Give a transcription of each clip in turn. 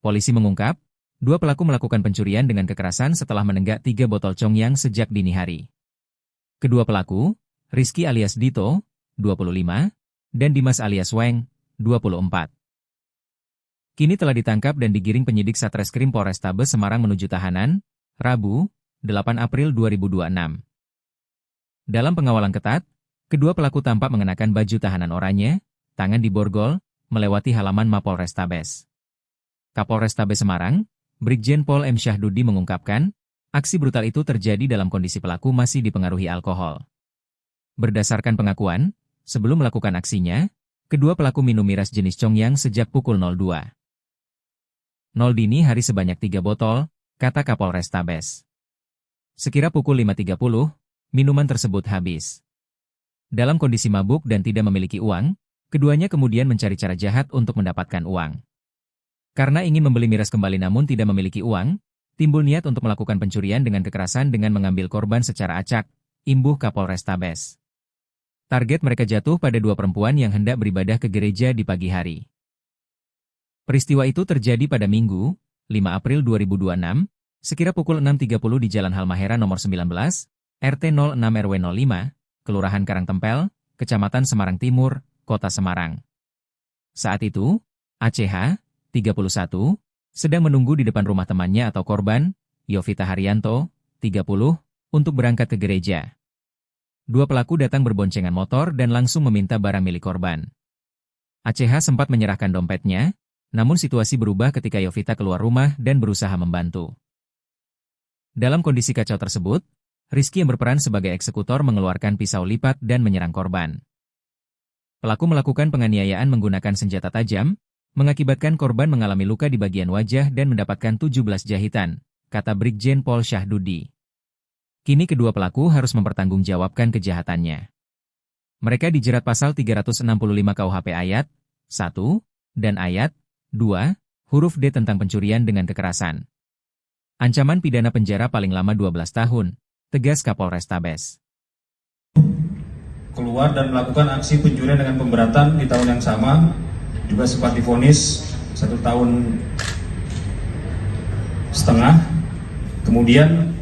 Polisi mengungkap, dua pelaku melakukan pencurian dengan kekerasan setelah menenggak 3 botol Chongyang sejak dini hari. Kedua pelaku, Rizky alias Dito, 25, dan Dimas alias Weng, 24. Kini telah ditangkap dan digiring penyidik Satreskrim Polrestabes Semarang menuju tahanan, Rabu, 8 April 2026. Dalam pengawalan ketat, kedua pelaku tampak mengenakan baju tahanan oranye, tangan diborgol, melewati halaman Mapolrestabes. Kapolrestabes Semarang, Brigjen Pol M. Syahdudi mengungkapkan, aksi brutal itu terjadi dalam kondisi pelaku masih dipengaruhi alkohol. Berdasarkan pengakuan, sebelum melakukan aksinya, kedua pelaku minum miras jenis Chongyang sejak pukul 02.00 dini hari sebanyak 3 botol, kata Kapolrestabes. Sekira pukul 5.30, minuman tersebut habis. Dalam kondisi mabuk dan tidak memiliki uang, keduanya kemudian mencari cara jahat untuk mendapatkan uang. Karena ingin membeli miras kembali namun tidak memiliki uang, timbul niat untuk melakukan pencurian dengan kekerasan dengan mengambil korban secara acak, imbuh Kapolrestabes. Target mereka jatuh pada 2 perempuan yang hendak beribadah ke gereja di pagi hari. Peristiwa itu terjadi pada Minggu, 5 April 2026, sekira pukul 6.30 di Jalan Halmahera nomor 19, RT 06 RW 05, Kelurahan Karangtempel, Kecamatan Semarang Timur, Kota Semarang. Saat itu, ACH, 31, sedang menunggu di depan rumah temannya atau korban, Yovita Haryanto, 30, untuk berangkat ke gereja. Dua pelaku datang berboncengan motor dan langsung meminta barang milik korban. ACH sempat menyerahkan dompetnya, namun situasi berubah ketika Yovita keluar rumah dan berusaha membantu. Dalam kondisi kacau tersebut, Rizky yang berperan sebagai eksekutor mengeluarkan pisau lipat dan menyerang korban. Pelaku melakukan penganiayaan menggunakan senjata tajam, mengakibatkan korban mengalami luka di bagian wajah dan mendapatkan 17 jahitan, kata Brigjen Pol Syahdudi. Kini kedua pelaku harus mempertanggungjawabkan kejahatannya. Mereka dijerat pasal 365 KUHP ayat 1 dan ayat 2, huruf D tentang pencurian dengan kekerasan. Ancaman pidana penjara paling lama 12 tahun, tegas Kapolrestabes. Keluar dan melakukan aksi pencurian dengan pemberatan di tahun yang sama, juga sempat divonis 1,5 tahun. Kemudian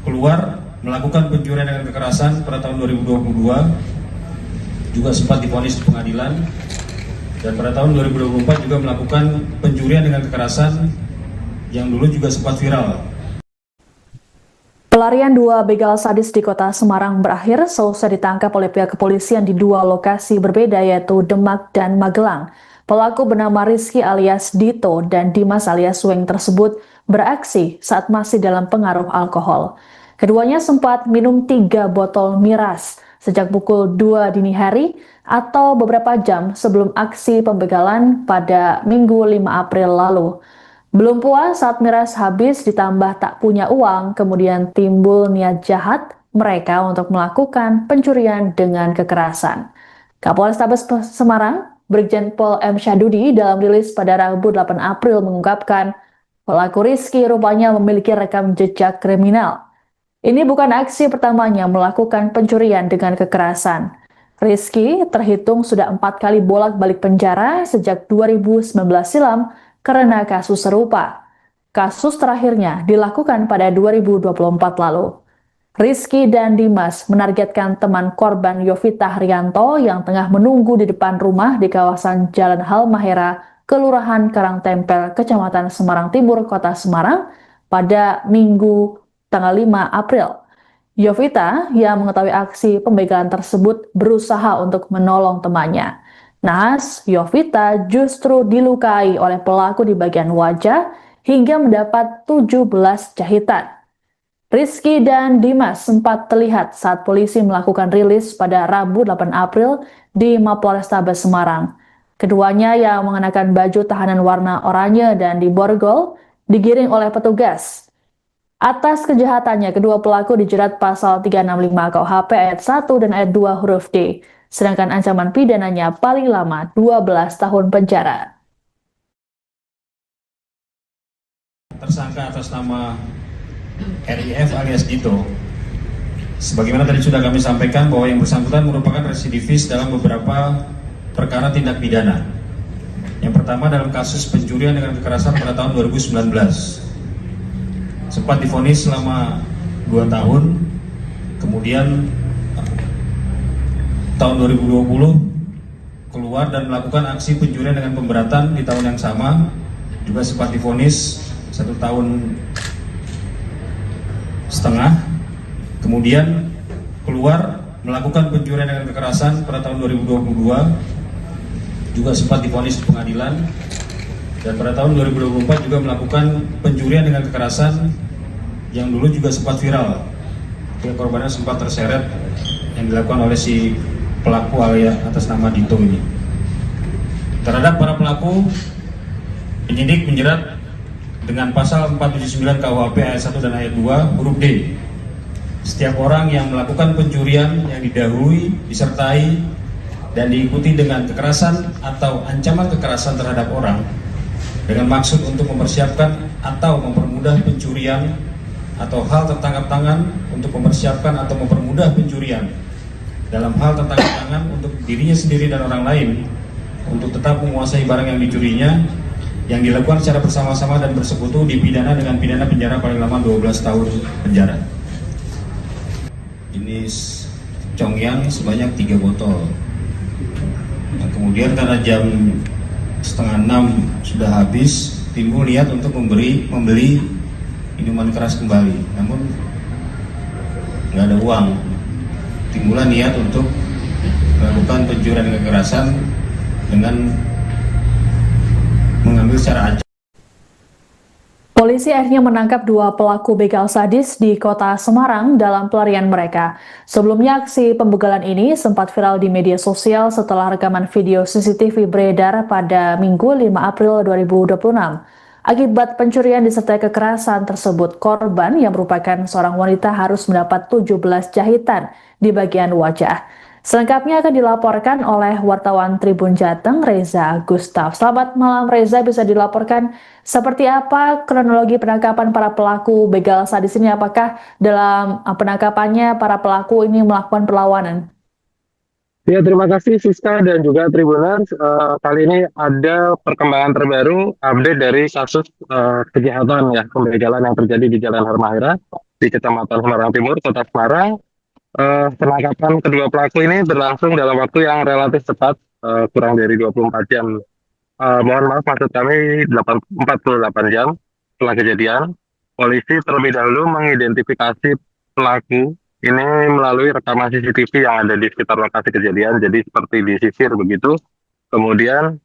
keluar melakukan pencurian dengan kekerasan pada tahun 2022, juga sempat divonis di pengadilan. Dan pada tahun 2024 juga melakukan pencurian dengan kekerasan yang dulu juga sempat viral. Pelarian 2 begal sadis di kota Semarang berakhir seusai ditangkap oleh pihak kepolisian di 2 lokasi berbeda yaitu Demak dan Magelang. Pelaku bernama Rizky alias Dito dan Dimas alias Weng tersebut beraksi saat masih dalam pengaruh alkohol. Keduanya sempat minum 3 botol miras sejak pukul 2 dini hari atau beberapa jam sebelum aksi pembegalan pada Minggu 5 April lalu. Belum puas saat miras habis ditambah tak punya uang, kemudian timbul niat jahat mereka untuk melakukan pencurian dengan kekerasan. Kapolrestabes Semarang, Brigjen Pol M. Syahdudi dalam rilis pada Rabu 8 April mengungkapkan, pelaku Rizky rupanya memiliki rekam jejak kriminal. Ini bukan aksi pertamanya melakukan pencurian dengan kekerasan. Rizky terhitung sudah 4 kali bolak-balik penjara sejak 2019 silam karena kasus serupa. Kasus terakhirnya dilakukan pada 2024 lalu. Rizky dan Dimas menargetkan teman korban Yovita Haryanto yang tengah menunggu di depan rumah di kawasan Jalan Halmahera, Kelurahan Karangtempel, Kecamatan Semarang Timur, Kota Semarang pada Minggu tanggal 5 April. Yovita yang mengetahui aksi pembegalan tersebut berusaha untuk menolong temannya. Naas, Yovita justru dilukai oleh pelaku di bagian wajah hingga mendapat 17 jahitan. Rizky dan Dimas sempat terlihat saat polisi melakukan rilis pada Rabu 8 April di Mapolrestabes Semarang. Keduanya yang mengenakan baju tahanan warna oranye dan diborgol digiring oleh petugas. Atas kejahatannya, kedua pelaku dijerat pasal 365 KUHP ayat 1 dan ayat 2 huruf D, sedangkan ancaman pidananya paling lama 12 tahun penjara. Tersangka atas nama RIF alias Dito, sebagaimana tadi sudah kami sampaikan bahwa yang bersangkutan merupakan residivis dalam beberapa perkara tindak pidana. Yang pertama dalam kasus pencurian dengan kekerasan pada tahun 2019. Sempat divonis selama 2 tahun, kemudian tahun 2020 keluar dan melakukan aksi pencurian dengan pemberatan di tahun yang sama, juga sempat divonis 1 tahun setengah, kemudian keluar melakukan pencurian dengan kekerasan pada tahun 2022, juga sempat divonis di pengadilan, dan pada tahun 2024 juga melakukan pencurian dengan kekerasan yang dulu juga sempat viral. Korbannya sempat terseret yang dilakukan oleh si pelaku alias atas nama Dito ini. Terhadap para pelaku, penyidik menjerat dengan pasal 479 KUHP ayat 1 dan ayat 2 huruf D. Setiap orang yang melakukan pencurian yang didahului, disertai, dan diikuti dengan kekerasan atau ancaman kekerasan terhadap orang dengan maksud untuk mempersiapkan atau mempermudah pencurian atau hal tertangkap tangan untuk mempersiapkan atau mempermudah pencurian dalam hal tertangkap tangan untuk dirinya sendiri dan orang lain untuk tetap menguasai barang yang dicurinya yang dilakukan secara bersama-sama dan bersekutu dipidana dengan pidana penjara paling lama 12 tahun penjara. Ini congyang sebanyak 3 botol. Nah, kemudian karena jam 5:30 sudah habis, timbul niat untuk membeli minuman keras kembali, namun nggak ada uang. Timbullah niat untuk melakukan pencurian dan kekerasan dengan mengambil secara acak. Polisi akhirnya menangkap 2 pelaku begal sadis di kota Semarang dalam pelarian mereka. Sebelumnya aksi pembegalan ini sempat viral di media sosial setelah rekaman video CCTV beredar pada Minggu 5 April 2026. Akibat pencurian disertai kekerasan tersebut, korban yang merupakan seorang wanita harus mendapat 17 jahitan di bagian wajah. Selengkapnya akan dilaporkan oleh wartawan Tribun Jateng, Reza Gustaf. Selamat malam Reza, bisa dilaporkan seperti apa kronologi penangkapan para pelaku begal sadis ini? Apakah dalam penangkapannya para pelaku ini melakukan perlawanan? Ya, terima kasih Siska dan juga Tribuners. Kali ini ada perkembangan terbaru update dari kasus kejahatan ya pembegalan yang terjadi di Jalan Halmahera di Kecamatan Semarang Timur, Kota Semarang. Penangkapan kedua pelaku ini berlangsung dalam waktu yang relatif cepat, kurang dari 24 jam. Mohon maaf, maksud kami 48 jam setelah kejadian. Polisi terlebih dahulu mengidentifikasi pelaku ini melalui rekaman CCTV yang ada di sekitar lokasi kejadian, jadi seperti disisir begitu. Kemudian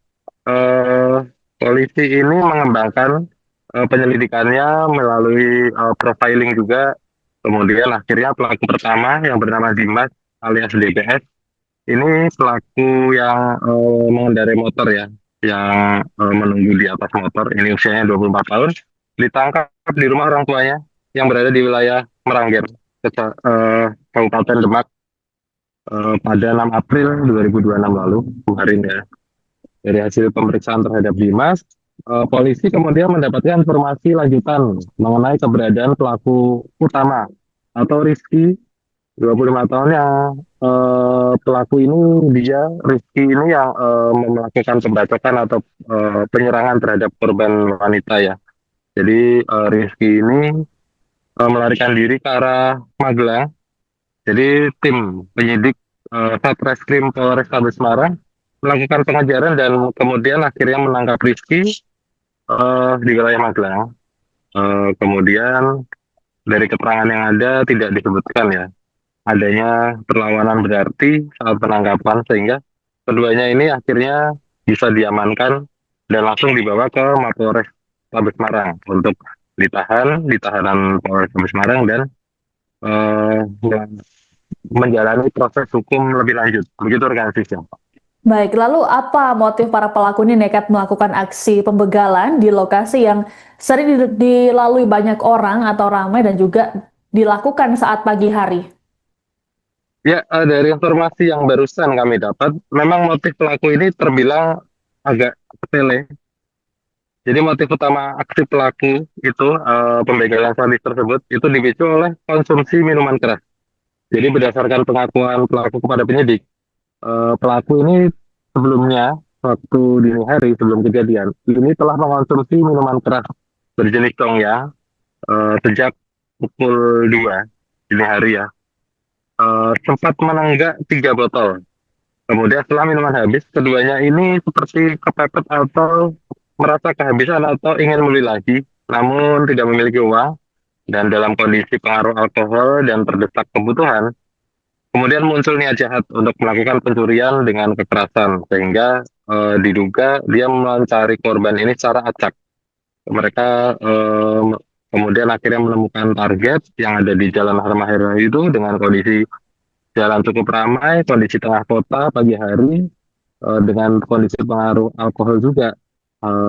polisi ini mengembangkan penyelidikannya melalui profiling juga. Kemudian akhirnya pelaku pertama yang bernama Dimas alias DPS, ini pelaku yang mengendarai motor ya, yang menunggu di atas motor, ini usianya 24 tahun, ditangkap di rumah orang tuanya yang berada di wilayah Merangger, Kabupaten Demak pada 6 April 2026 lalu, kemarin ya. Dari hasil pemeriksaan terhadap Dimas, polisi kemudian mendapatkan informasi lanjutan mengenai keberadaan pelaku utama atau Rizky, 25 tahun yang pelaku ini Rizky ini yang melakukan pembacokan atau penyerangan terhadap korban wanita ya. Jadi Rizky ini melarikan diri ke arah Magelang. Jadi tim penyidik Satreskrim Polrestabes Semarang melakukan pengejaran dan kemudian akhirnya menangkap Rizky di wilayah Magelang. Kemudian dari keterangan yang ada tidak disebutkan ya adanya perlawanan berarti saat penangkapan, sehingga keduanya ini akhirnya bisa diamankan dan langsung dibawa ke Mapolres Tabes Semarang untuk ditahan di tahanan Polres Tabes Semarang dan menjalani proses hukum lebih lanjut. Begitu rekan Siska. Baik, lalu apa motif para pelaku ini nekat melakukan aksi pembegalan di lokasi yang sering dilalui banyak orang atau ramai dan juga dilakukan saat pagi hari? Ya, dari informasi yang barusan kami dapat, memang motif pelaku ini terbilang agak sepele. Jadi motif utama aksi pelaku itu, pembegalan sadis tersebut, itu dipicu oleh konsumsi minuman keras. Jadi berdasarkan pengakuan pelaku kepada penyidik, pelaku ini sebelumnya waktu dini hari sebelum kejadian ini telah mengonsumsi minuman keras berjenis Congyang sejak pukul 2 dini hari ya. Sempat menenggak 3 botol. Kemudian setelah minuman habis, keduanya ini seperti kepepet atau merasa kehabisan atau ingin membeli lagi, namun tidak memiliki uang dan dalam kondisi pengaruh alkohol dan terdesak kebutuhan. Kemudian muncul niat jahat untuk melakukan pencurian dengan kekerasan, sehingga diduga dia mencari korban ini secara acak. Mereka kemudian akhirnya menemukan target yang ada di Jalan Halmahera itu dengan kondisi jalan cukup ramai, kondisi tengah kota pagi hari, dengan kondisi pengaruh alkohol juga,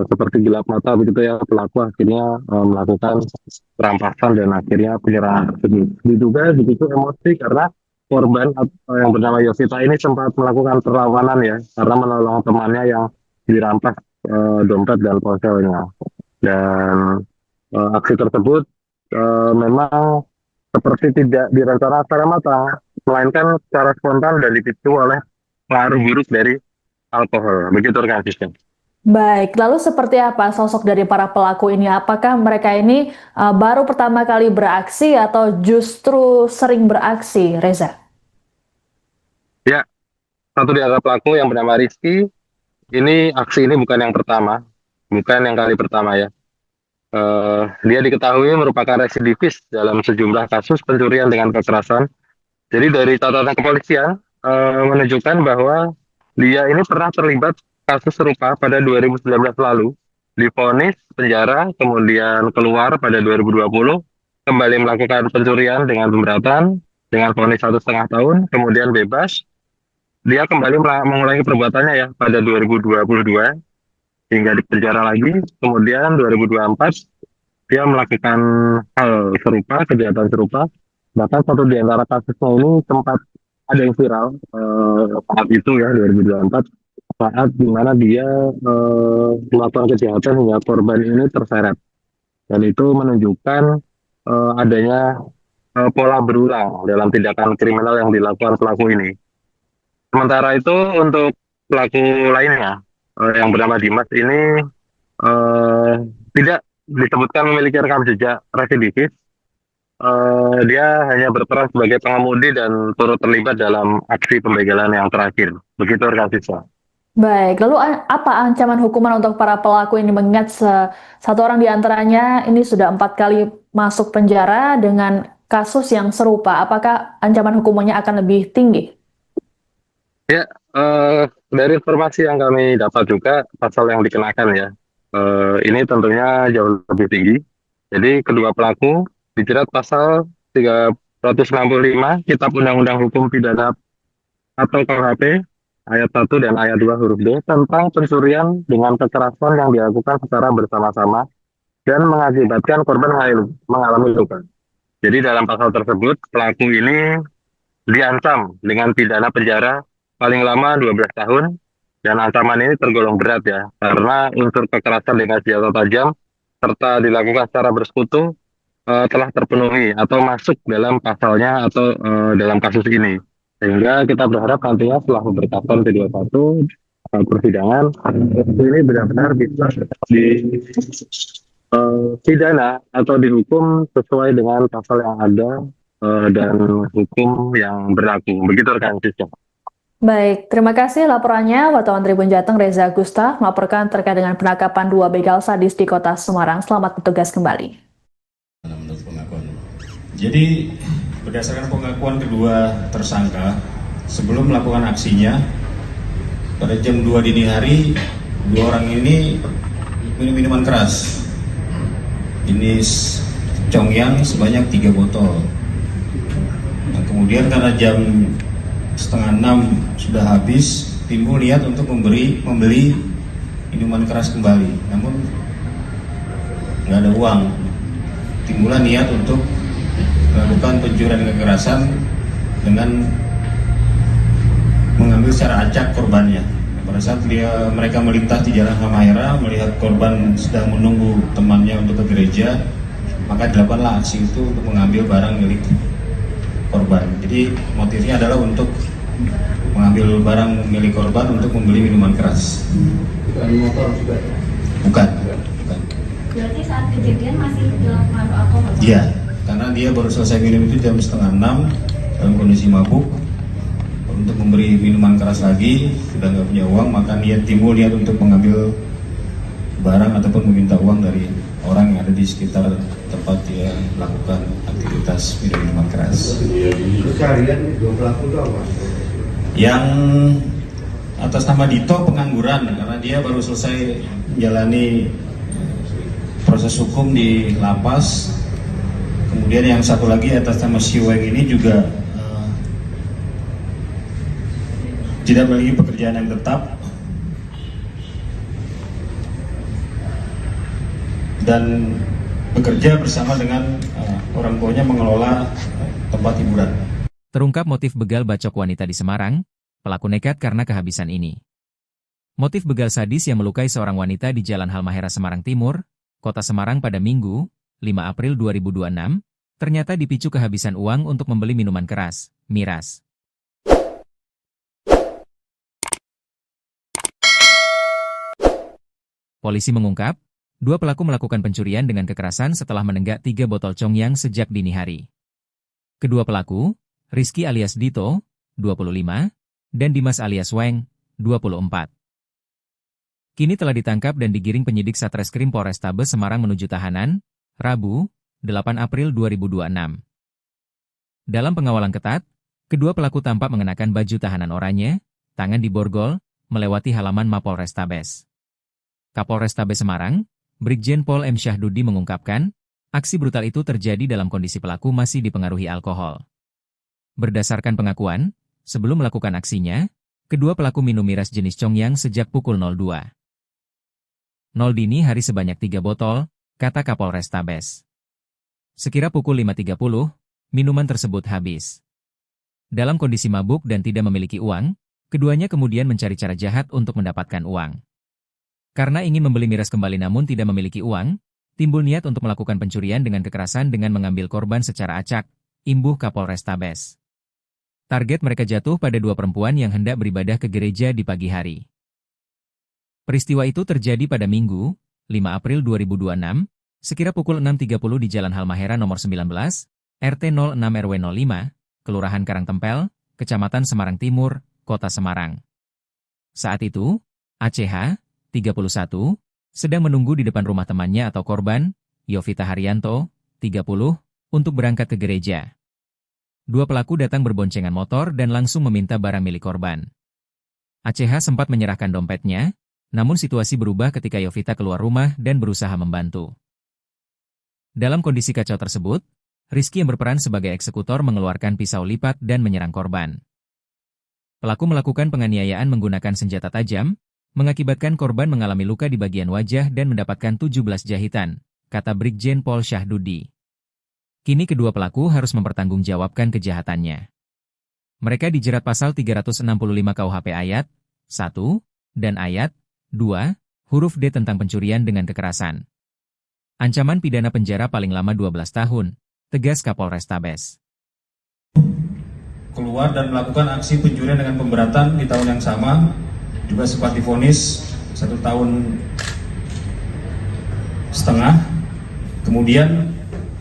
seperti gelap mata begitu ya, pelaku akhirnya melakukan perampasan dan akhirnya penyerangan tersebut. Diduga begitu emosi karena korban yang bernama Yosita ini sempat melakukan perlawanan ya, karena menolong temannya yang dirampas dompet dan ponselnya. Dan aksi tersebut memang seperti tidak direncanakan secara matang, melainkan secara spontan dan dipicu oleh pengaruh buruk dari alkohol. Begitu rekan asisten. Baik, lalu seperti apa sosok dari para pelaku ini? Apakah mereka ini baru pertama kali beraksi atau justru sering beraksi, Reza? Ya, satu di antara pelaku yang bernama Rizky, aksi ini bukan yang pertama, bukan yang kali pertama ya. Dia diketahui merupakan residivis dalam sejumlah kasus pencurian dengan kekerasan. Jadi dari catatan kepolisian menunjukkan bahwa dia ini pernah terlibat kasus serupa pada 2019 lalu, divonis penjara, kemudian keluar pada 2020, kembali melakukan pencurian dengan pemberatan, dengan vonis 1,5 tahun, kemudian bebas. Dia kembali mengulangi perbuatannya ya pada 2022, hingga dipenjara lagi, kemudian 2024 dia melakukan hal serupa, kejahatan serupa. Bahkan satu di antara kasusnya ini sempat ada yang viral saat itu ya 2024, saat dimana dia melakukan kejahatan hingga korban ini terseret. Dan itu menunjukkan adanya pola berulang dalam tindakan kriminal yang dilakukan pelaku ini. Sementara itu untuk pelaku lainnya, yang bernama Dimas ini tidak disebutkan memiliki rekam jejak residivis. Dia hanya berperan sebagai pengemudi dan turut terlibat dalam aksi pembegalan yang terakhir. Begitu rekan siswa. Baik, lalu apa ancaman hukuman untuk para pelaku ini, mengingat satu orang di antaranya ini sudah 4 kali masuk penjara dengan kasus yang serupa? Apakah ancaman hukumannya akan lebih tinggi? Ya, dari informasi yang kami dapat juga pasal yang dikenakan ya, ini tentunya jauh lebih tinggi. Jadi kedua pelaku dijerat pasal 365 Kitab Undang-Undang Hukum Pidana atau KUHP ayat 1 dan ayat 2 huruf D tentang pencurian dengan kekerasan yang dilakukan secara bersama-sama dan mengakibatkan korban mengalami luka. Jadi dalam pasal tersebut pelaku ini diancam dengan pidana penjara paling lama 12 tahun, dan ancaman ini tergolong berat ya, karena unsur kekerasan dengan senjata tajam serta dilakukan secara bersekutu telah terpenuhi atau masuk dalam pasalnya atau dalam kasus ini. Sehingga kita berharap nantinya setelah pemberkasan P21 persidangan ini benar-benar bisa pidana atau dihukum sesuai dengan pasal yang ada dan hukum yang berlaku. Begitu rekan siswa. Baik, terima kasih laporannya wartawan Tribun Jateng Reza Gusta melaporkan terkait dengan penangkapan 2 begal sadis di Kota Semarang. Selamat bertugas kembali. Menurut pengakuan. Jadi berdasarkan pengakuan kedua tersangka, sebelum melakukan aksinya pada jam 2 dini hari, 2 orang ini minum minuman keras. Ini Congyang sebanyak 3 botol. Nah, kemudian karena jam 5:30 sudah habis, timbul niat untuk membeli minuman keras kembali, namun nggak ada uang. Timbullah niat untuk melakukan pencurian kekerasan dengan mengambil secara acak korbannya. Pada saat mereka melintas di Jalan Halmahera, melihat korban sedang menunggu temannya untuk ke gereja, maka dilakukanlah aksi itu untuk mengambil barang milik korban. Jadi motifnya adalah untuk mengambil barang milik korban untuk membeli minuman keras. Bukan motor juga? Bukan. Berarti saat kejadian masih dalam pengaruh alkohol? Iya, karena dia baru selesai minum itu jam 5:30 dalam kondisi mabuk. Untuk memberi minuman keras lagi, sudah nggak punya uang, maka timbul niat untuk mengambil barang ataupun meminta uang dari orang yang ada di sekitar tempat dia melakukan aktivitas minuman keras. Keseharian dua pelaku itu apa? Yang atas nama Dito pengangguran karena dia baru selesai menjalani proses hukum di lapas. Kemudian yang satu lagi atas nama Siweng ini juga tidak memiliki pekerjaan yang tetap dan bekerja bersama dengan orang tuanya mengelola tempat hiburan. Terungkap motif begal bacok wanita di Semarang, pelaku nekat karena kehabisan ini. Motif begal sadis yang melukai seorang wanita di Jalan Halmahera Semarang Timur, Kota Semarang pada Minggu, 5 April 2026, ternyata dipicu kehabisan uang untuk membeli minuman keras, miras. Polisi mengungkap, dua pelaku melakukan pencurian dengan kekerasan setelah menenggak 3 botol Chongyang sejak dini hari. Kedua pelaku, Rizky alias Dito, 25, dan Dimas alias Weng, 24. Kini telah ditangkap dan digiring penyidik Satreskrim Polrestabes Semarang menuju tahanan, Rabu, 8 April 2026. Dalam pengawalan ketat, kedua pelaku tampak mengenakan baju tahanan oranye, tangan diborgol, melewati halaman Mapolrestabes. Kapolrestabes Semarang, Brigjen Pol M. Syahdudi mengungkapkan, aksi brutal itu terjadi dalam kondisi pelaku masih dipengaruhi alkohol. Berdasarkan pengakuan, sebelum melakukan aksinya, kedua pelaku minum miras jenis Chongyang sejak pukul 02.00 dini hari sebanyak 3 botol, kata Kapolrestabes. Sekira pukul 5.30, minuman tersebut habis. Dalam kondisi mabuk dan tidak memiliki uang, keduanya kemudian mencari cara jahat untuk mendapatkan uang. Karena ingin membeli miras kembali namun tidak memiliki uang, timbul niat untuk melakukan pencurian dengan kekerasan dengan mengambil korban secara acak, imbuh Kapolrestabes. Target mereka jatuh pada 2 perempuan yang hendak beribadah ke gereja di pagi hari. Peristiwa itu terjadi pada Minggu, 5 April 2026, sekira pukul 6.30 di Jalan Halmahera nomor 19, RT 06 RW 05, Kelurahan Karangtempel, Kecamatan Semarang Timur, Kota Semarang. Saat itu, ACH, 31, sedang menunggu di depan rumah temannya atau korban, Yovita Haryanto, 30, untuk berangkat ke gereja. Dua pelaku datang berboncengan motor dan langsung meminta barang milik korban. ACH sempat menyerahkan dompetnya, namun situasi berubah ketika Yovita keluar rumah dan berusaha membantu. Dalam kondisi kacau tersebut, Rizky yang berperan sebagai eksekutor mengeluarkan pisau lipat dan menyerang korban. Pelaku melakukan penganiayaan menggunakan senjata tajam, mengakibatkan korban mengalami luka di bagian wajah dan mendapatkan 17 jahitan, kata Brigjen Pol Syahdudi. Kini kedua pelaku harus mempertanggungjawabkan kejahatannya. Mereka dijerat pasal 365 KUHP ayat 1 dan ayat 2, huruf D tentang pencurian dengan kekerasan. Ancaman pidana penjara paling lama 12 tahun, tegas Kapolrestabes. Keluar dan melakukan aksi pencurian dengan pemberatan di tahun yang sama, juga sempat divonis 1,5 tahun. Kemudian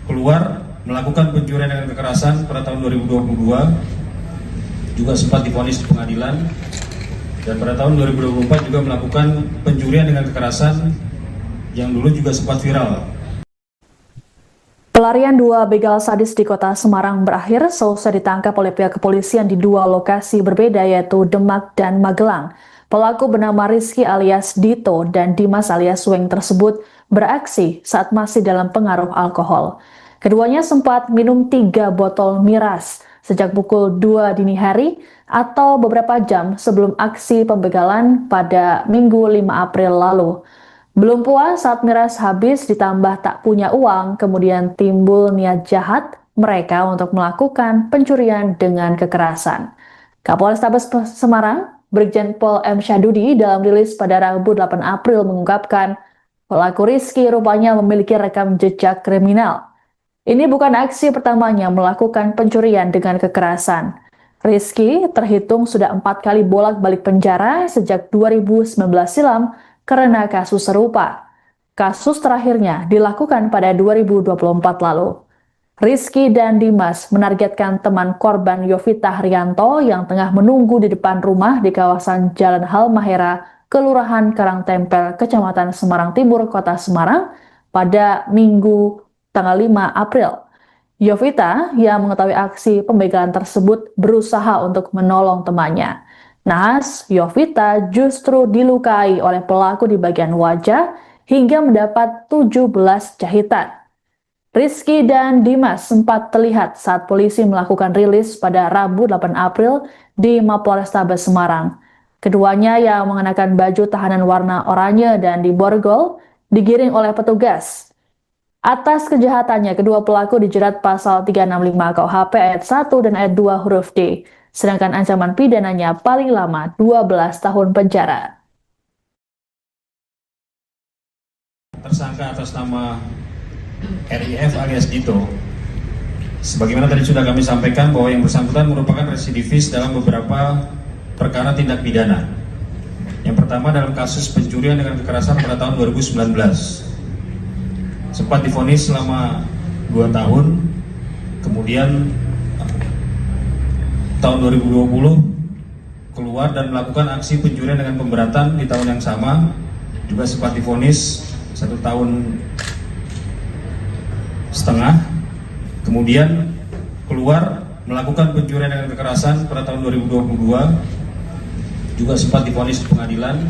keluar melakukan pencurian dengan kekerasan pada tahun 2022, juga sempat divonis di pengadilan. Dan pada tahun 2024 juga melakukan pencurian dengan kekerasan yang dulu juga sempat viral. Pelarian 2 begal sadis di Kota Semarang berakhir seusai ditangkap oleh pihak kepolisian di 2 lokasi berbeda yaitu Demak dan Magelang. Pelaku bernama Rizky alias Dito dan Dimas alias Weng tersebut beraksi saat masih dalam pengaruh alkohol. Keduanya sempat minum 3 botol miras sejak pukul 2 dini hari atau beberapa jam sebelum aksi pembegalan pada Minggu 5 April lalu. Belum puas saat miras habis ditambah tak punya uang, kemudian timbul niat jahat mereka untuk melakukan pencurian dengan kekerasan. Kapolrestabes Semarang, Brigjen Pol M. Syahdudi dalam rilis pada Rabu 8 April mengungkapkan, pelaku Rizky rupanya memiliki rekam jejak kriminal. Ini bukan aksi pertamanya melakukan pencurian dengan kekerasan. Rizky terhitung sudah 4 kali bolak-balik penjara sejak 2019 silam karena kasus serupa. Kasus terakhirnya dilakukan pada 2024 lalu. Rizky dan Dimas menargetkan teman korban Yovita Haryanto yang tengah menunggu di depan rumah di kawasan Jalan Halmahera, Kelurahan Karangtempel, Kecamatan Semarang Timur, Kota Semarang pada Minggu tanggal 5 April. Yovita yang mengetahui aksi pembegalan tersebut berusaha untuk menolong temannya. Naas, Yovita justru dilukai oleh pelaku di bagian wajah hingga mendapat 17 jahitan. Rizky dan Dimas sempat terlihat saat polisi melakukan rilis pada Rabu 8 April di Mapolrestabes Semarang. Keduanya yang mengenakan baju tahanan warna oranye dan diborgol digiring oleh petugas. Atas kejahatannya, kedua pelaku dijerat pasal 365 KUHP ayat 1 dan ayat 2 huruf D, sedangkan ancaman pidananya paling lama 12 tahun penjara. Tersangka atas nama RIF alias Dito, sebagaimana tadi sudah kami sampaikan bahwa yang bersangkutan merupakan residivis dalam beberapa perkara tindak pidana. Yang pertama dalam kasus pencurian dengan kekerasan pada tahun 2019. Sempat divonis selama 2 tahun, kemudian tahun 2020 keluar dan melakukan aksi pencurian dengan pemberatan di tahun yang sama, juga sempat divonis 1 tahun setengah, kemudian keluar melakukan pencurian dengan kekerasan pada tahun 2022, juga sempat divonis di pengadilan.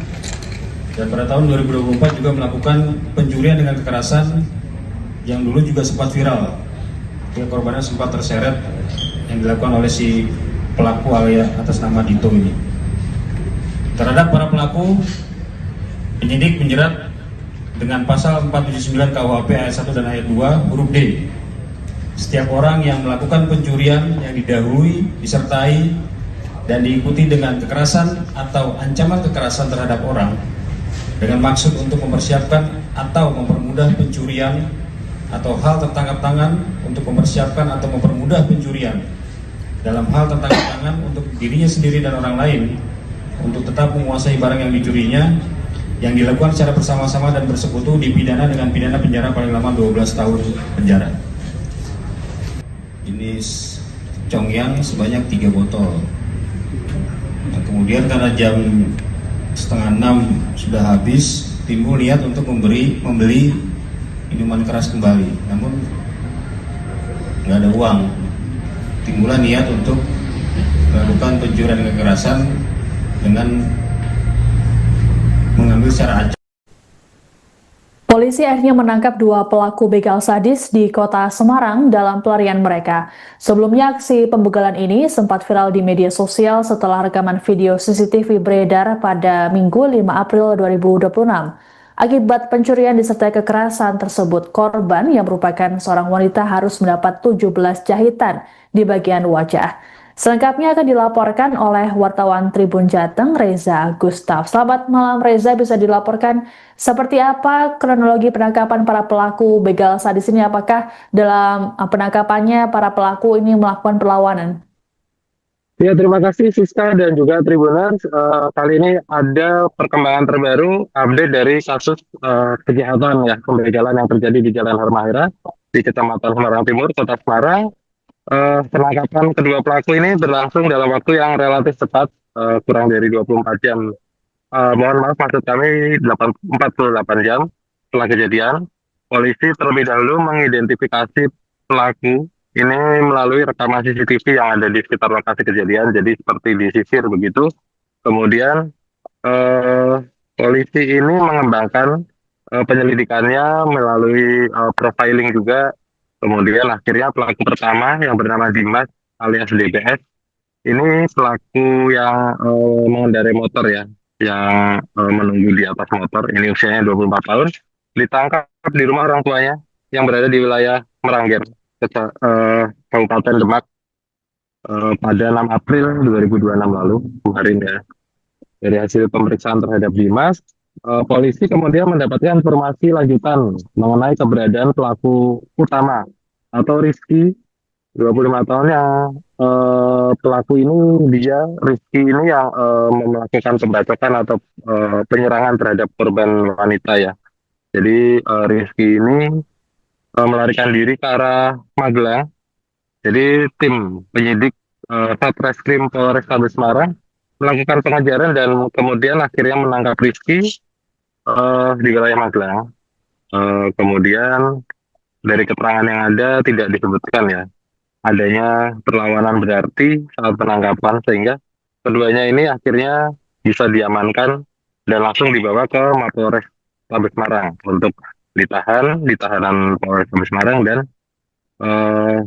Dan pada tahun 2024 juga melakukan pencurian dengan kekerasan yang dulu juga sempat viral. Yang korbannya sempat terseret yang dilakukan oleh si pelaku alias atas nama Dito ini. Terhadap para pelaku, penyidik menjerat dengan pasal 479 KUHP ayat 1 dan ayat 2 huruf D. Setiap orang yang melakukan pencurian yang didahului, disertai, dan diikuti dengan kekerasan atau ancaman kekerasan terhadap orang dengan maksud untuk mempersiapkan atau mempermudah pencurian atau hal tertangkap tangan untuk mempersiapkan atau mempermudah pencurian dalam hal tertangkap tangan untuk dirinya sendiri dan orang lain untuk tetap menguasai barang yang dicurinya yang dilakukan secara bersama-sama dan bersekutu dipidana dengan pidana penjara paling lama 12 tahun penjara. Ini congyang sebanyak 3 botol. Nah, kemudian karena jam 5:30 sudah habis, timbul niat untuk membeli minuman keras kembali, namun nggak ada uang. Timbullah niat untuk melakukan pencurian dan kekerasan dengan mengambil secara acak. Polisi akhirnya menangkap 2 pelaku begal sadis di kota Semarang dalam pelarian mereka. Sebelumnya aksi pembegalan ini sempat viral di media sosial setelah rekaman video CCTV beredar pada Minggu 5 April 2026. Akibat pencurian disertai kekerasan tersebut, korban yang merupakan seorang wanita harus mendapat 17 jahitan di bagian wajah. Selengkapnya akan dilaporkan oleh wartawan Tribun Jateng, Reza Gustaf. Selamat malam Reza, bisa dilaporkan seperti apa kronologi penangkapan para pelaku begal sadis ini? Apakah dalam penangkapannya para pelaku ini melakukan perlawanan? Ya, terima kasih Siska dan juga Tribuners. Kali ini ada perkembangan terbaru update dari kasus kejahatan ya pembegalan yang terjadi di Jalan Halmahera di Kecamatan Semarang Timur, Kota Semarang. Penangkapan kedua pelaku ini berlangsung dalam waktu yang relatif cepat, kurang dari 24 jam. Mohon maaf, maksud kami 48 jam setelah kejadian. Polisi terlebih dahulu mengidentifikasi pelaku ini melalui rekaman CCTV yang ada di sekitar lokasi kejadian, jadi seperti disisir begitu. Kemudian polisi ini mengembangkan penyelidikannya melalui profiling juga. Kemudian akhirnya pelaku pertama yang bernama Dimas alias DPS ini pelaku yang mengendarai motor ya, yang menunggu di atas motor, ini usianya 24 tahun, ditangkap di rumah orang tuanya yang berada di wilayah Merangger, Kabupaten Demak pada 6 April 2026 lalu, kemarin ya. Dari hasil pemeriksaan terhadap Dimas, polisi kemudian mendapatkan informasi lanjutan mengenai keberadaan pelaku utama atau Rizky, 25 tahun yang pelaku ini dia Rizky ini yang melakukan pembacokan atau penyerangan terhadap korban wanita ya. Jadi Rizky ini melarikan diri ke arah Magelang. Jadi tim penyidik Satreskrim Polrestabes Semarang melakukan pengejaran dan kemudian akhirnya menangkap Rizky di wilayah Magelang. Kemudian dari keterangan yang ada tidak disebutkan ya adanya perlawanan berarti saat penangkapan sehingga keduanya ini akhirnya bisa diamankan dan langsung dibawa ke Mapolres Tabes Semarang untuk ditahan di tahanan Polres Tabes Semarang dan eh,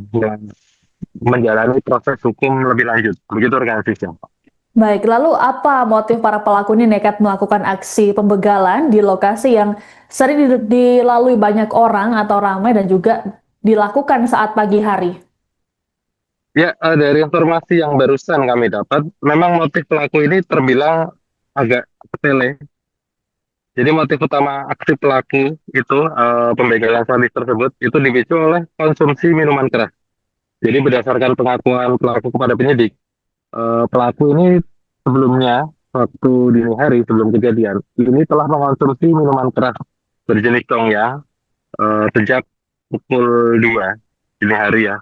menjalani proses hukum lebih lanjut. Begitu rekan Fisya. Baik, lalu apa motif para pelaku ini nekat melakukan aksi pembegalan di lokasi yang sering dilalui banyak orang atau ramai dan juga dilakukan saat pagi hari? Ya, dari informasi yang barusan kami dapat, memang motif pelaku ini terbilang agak sepele. Jadi motif utama aksi pelaku itu pembegalan sadis tersebut itu dipicu oleh konsumsi minuman keras. Jadi berdasarkan pengakuan pelaku kepada penyidik, pelaku ini sebelumnya waktu dini hari sebelum kejadian ini telah mengkonsumsi minuman keras berjenis Congya sejak pukul 2 dini hari ya.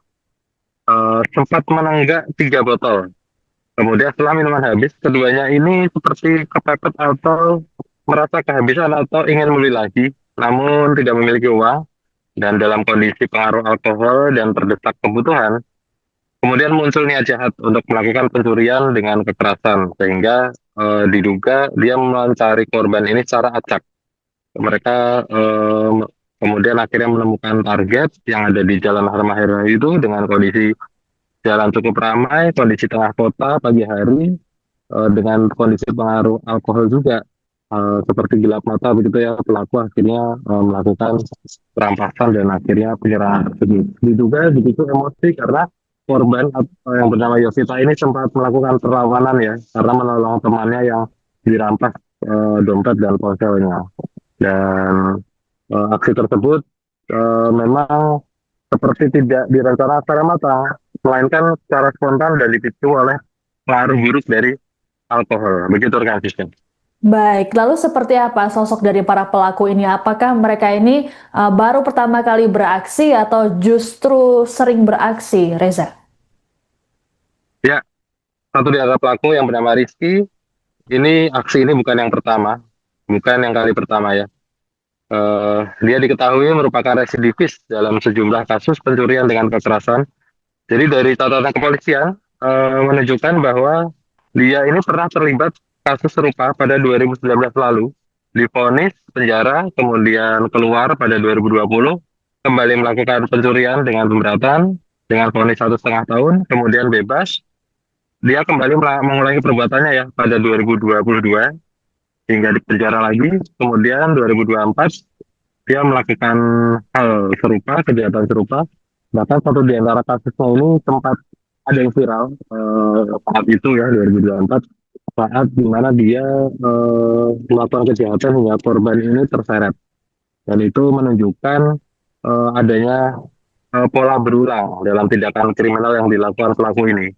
Sempat menenggak 3 botol. Kemudian setelah minuman habis, keduanya ini seperti kepepet atau merasa kehabisan atau ingin membeli lagi, namun tidak memiliki uang dan dalam kondisi pengaruh alkohol dan terdesak kebutuhan. Kemudian muncul niat jahat untuk melakukan pencurian dengan kekerasan, sehingga diduga dia mencari korban ini secara acak. Mereka kemudian akhirnya menemukan target yang ada di Jalan Harmahera itu dengan kondisi jalan cukup ramai, kondisi tengah kota pagi hari, dengan kondisi pengaruh alkohol juga seperti gelap mata begitu ya pelaku akhirnya melakukan perampasan dan akhirnya penyerangan tersebut. Diduga begitu emosi karena korban yang bernama Yosita ini sempat melakukan perlawanan ya karena menolong temannya yang dirampas dompet dan ponselnya. Dan aksi tersebut memang seperti tidak direncanakan secara matang, melainkan secara spontan dan dipicu oleh pengaruh buruk dari alkohol. Begitu rekan sistem. Baik, lalu seperti apa sosok dari para pelaku ini? Apakah mereka ini baru pertama kali beraksi atau justru sering beraksi, Reza? Ya, satu di antara pelaku yang bernama Rizky, ini aksi ini bukan yang pertama, bukan yang kali pertama ya. Dia diketahui merupakan residivis dalam sejumlah kasus pencurian dengan kekerasan. Jadi dari catatan kepolisian menunjukkan bahwa dia ini pernah terlibat kasus serupa pada 2019 lalu, divonis penjara, kemudian keluar pada 2020, kembali melakukan pencurian dengan pemberatan, dengan vonis 1,5 tahun, kemudian bebas. Dia kembali mengulangi perbuatannya ya pada 2022 hingga dipenjara lagi. Kemudian 2024 dia melakukan hal serupa, kejahatan serupa. Bahkan satu di antara kasusnya ini sempat ada yang viral saat itu ya 2024 saat dimana dia melakukan kejahatan hingga korban ini terseret dan itu menunjukkan adanya pola berulang dalam tindakan kriminal yang dilakukan pelaku ini.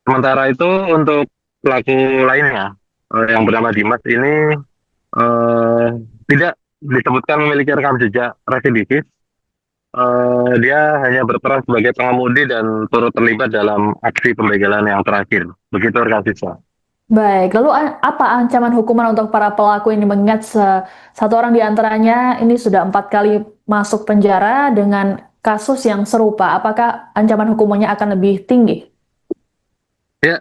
Sementara itu untuk pelaku lainnya yang bernama Dimas ini tidak disebutkan memiliki rekam jejak residivis. Dia hanya berperan sebagai pengemudi dan turut terlibat dalam aksi pembegalan yang terakhir. Begitu rekan siswa. Baik, lalu apa ancaman hukuman untuk para pelaku ini mengingat satu orang di antaranya ini sudah 4 kali masuk penjara dengan kasus yang serupa. Apakah ancaman hukumannya akan lebih tinggi? Ya,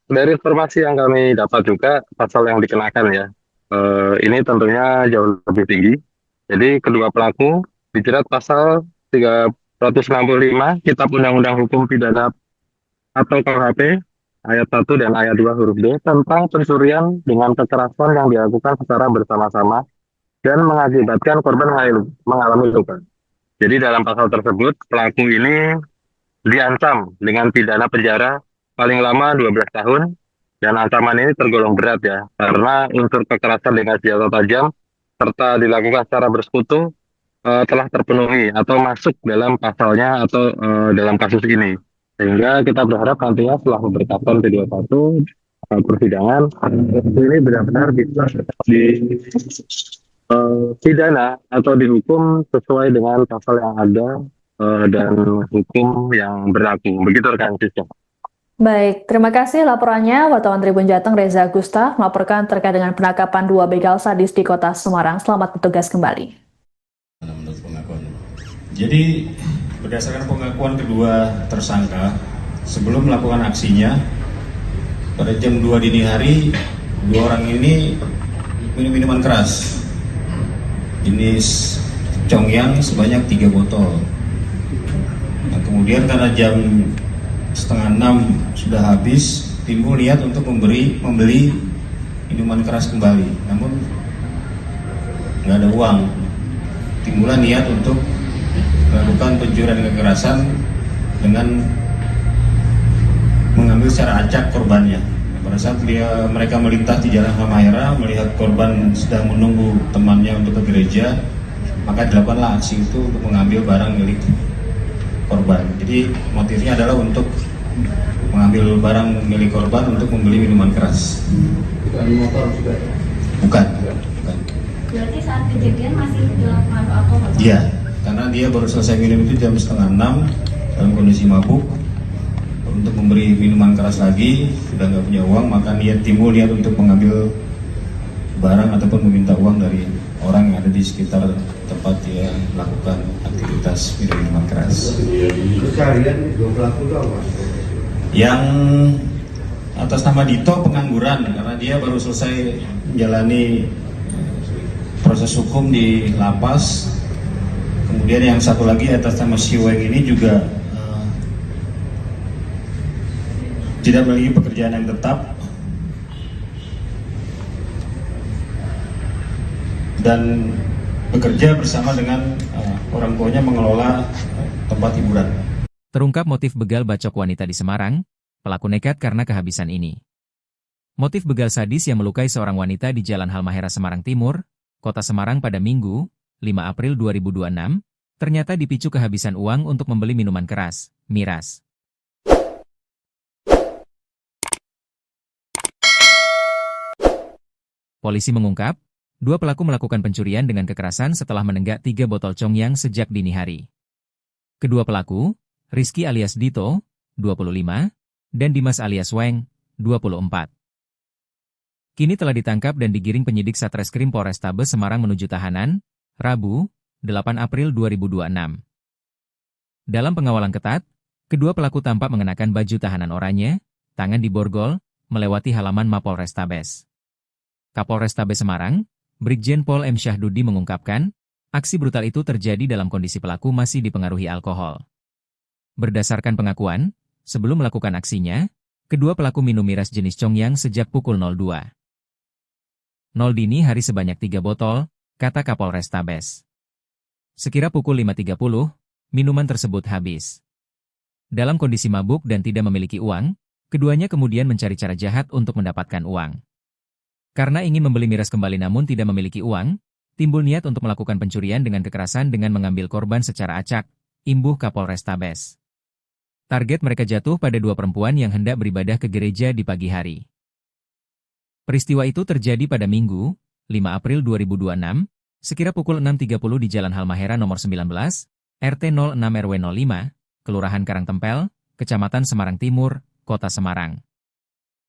dari informasi yang kami dapat juga pasal yang dikenakan ya, ini tentunya jauh lebih tinggi. Jadi kedua pelaku dijerat pasal 365 Kitab Undang-Undang Hukum Pidana atau KUHP ayat 1 dan ayat 2 huruf D tentang pencurian dengan kekerasan yang dilakukan secara bersama-sama dan mengakibatkan korban mengalami luka. Jadi dalam pasal tersebut pelaku ini diancam dengan pidana penjara paling lama 12 tahun dan ancaman ini tergolong berat ya karena unsur kekerasan dengan senjata tajam serta dilakukan secara bersekutu telah terpenuhi atau masuk dalam pasalnya atau dalam kasus ini. Sehingga kita berharap nantinya setelah memberitakan P21 persidangan ini benar-benar bisa pidana atau dihukum sesuai dengan pasal yang ada dan hukum yang berlaku. Begitu rekan Siska. Baik, terima kasih laporannya wartawan Tribun Jateng Reza Gustaf melaporkan terkait dengan penangkapan 2 begal sadis di Kota Semarang. Selamat bertugas kembali. Menurut pengakuan. Jadi berdasarkan pengakuan kedua tersangka sebelum melakukan aksinya pada jam 2 dini hari, 2 orang ini minum minuman keras jenis Congyang sebanyak 3 botol. Nah, kemudian karena jam 5:30 sudah habis, timbul niat untuk membeli minuman keras kembali, namun nggak ada uang. Timbullah niat untuk melakukan pencurian kekerasan dengan mengambil secara acak korbannya. Pada saat mereka melintas di Jalan Halmahera, melihat korban sedang menunggu temannya untuk ke gereja, maka dilakukanlah aksi itu untuk mengambil barang milik korban. Jadi motifnya adalah untuk mengambil barang milik korban untuk membeli minuman keras. Bukan motor juga? Bukan. Berarti saat kejadian masih dalam pengaruh alkohol? Iya, karena dia baru selesai minum itu jam 5:30 dalam kondisi mabuk. Untuk memberi minuman keras lagi, sudah nggak punya uang, maka timbul niat untuk mengambil barang ataupun meminta uang dari orang yang ada di sekitar tempat dia melakukan aktivitas minum minuman keras. Keseharian 2 pelaku itu apa? Yang atas nama Dito pengangguran karena dia baru selesai menjalani proses hukum di lapas. Kemudian yang satu lagi atas nama Siweng ini juga tidak memiliki pekerjaan yang tetap dan bekerja bersama dengan orang tuanya mengelola tempat hiburan. Terungkap motif begal bacok wanita di Semarang, pelaku nekat karena kehabisan ini. Motif begal sadis yang melukai seorang wanita di Jalan Halmahera Semarang Timur, Kota Semarang pada Minggu, 5 April 2026, ternyata dipicu kehabisan uang untuk membeli minuman keras, miras. Polisi mengungkap, 2 pelaku melakukan pencurian dengan kekerasan setelah menenggak 3 botol Congyang sejak dini hari. Kedua pelaku, Rizky alias Dito, 25, dan Dimas alias Weng, 24. Kini telah ditangkap dan digiring penyidik Satreskrim Polrestabes Semarang menuju tahanan, Rabu, 8 April 2026. Dalam pengawalan ketat, kedua pelaku tampak mengenakan baju tahanan oranye, tangan diborgol, melewati halaman Mapolrestabes. Kapolrestabes Semarang, Brigjen Pol M. Syahdudi mengungkapkan, aksi brutal itu terjadi dalam kondisi pelaku masih dipengaruhi alkohol. Berdasarkan pengakuan, sebelum melakukan aksinya, kedua pelaku minum miras jenis Congyang sejak pukul 02.00 dini hari sebanyak 3 botol, kata Kapolrestabes. Sekira pukul 5.30, minuman tersebut habis. Dalam kondisi mabuk dan tidak memiliki uang, keduanya kemudian mencari cara jahat untuk mendapatkan uang. Karena ingin membeli miras kembali namun tidak memiliki uang, timbul niat untuk melakukan pencurian dengan kekerasan dengan mengambil korban secara acak, imbuh Kapolrestabes. Target mereka jatuh pada 2 perempuan yang hendak beribadah ke gereja di pagi hari. Peristiwa itu terjadi pada Minggu, 5 April 2026, sekira pukul 6.30 di Jalan Halmahera nomor 19, RT 06 RW 05, Kelurahan Karangtempel, Kecamatan Semarang Timur, Kota Semarang.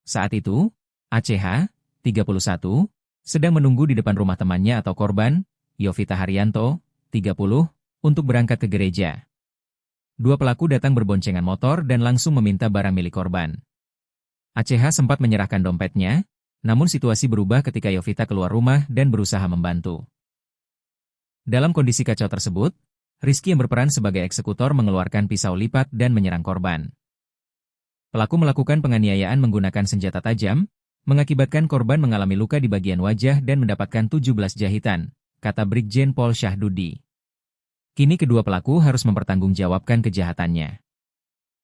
Saat itu, ACH, 31, sedang menunggu di depan rumah temannya atau korban, Yovita Haryanto, 30, untuk berangkat ke gereja. 2 pelaku datang berboncengan motor dan langsung meminta barang milik korban. ACH sempat menyerahkan dompetnya, namun situasi berubah ketika Yovita keluar rumah dan berusaha membantu. Dalam kondisi kacau tersebut, Rizky yang berperan sebagai eksekutor mengeluarkan pisau lipat dan menyerang korban. Pelaku melakukan penganiayaan menggunakan senjata tajam, mengakibatkan korban mengalami luka di bagian wajah dan mendapatkan 17 jahitan, kata Brigjen Pol Syahdudi. Kini kedua pelaku harus mempertanggungjawabkan kejahatannya.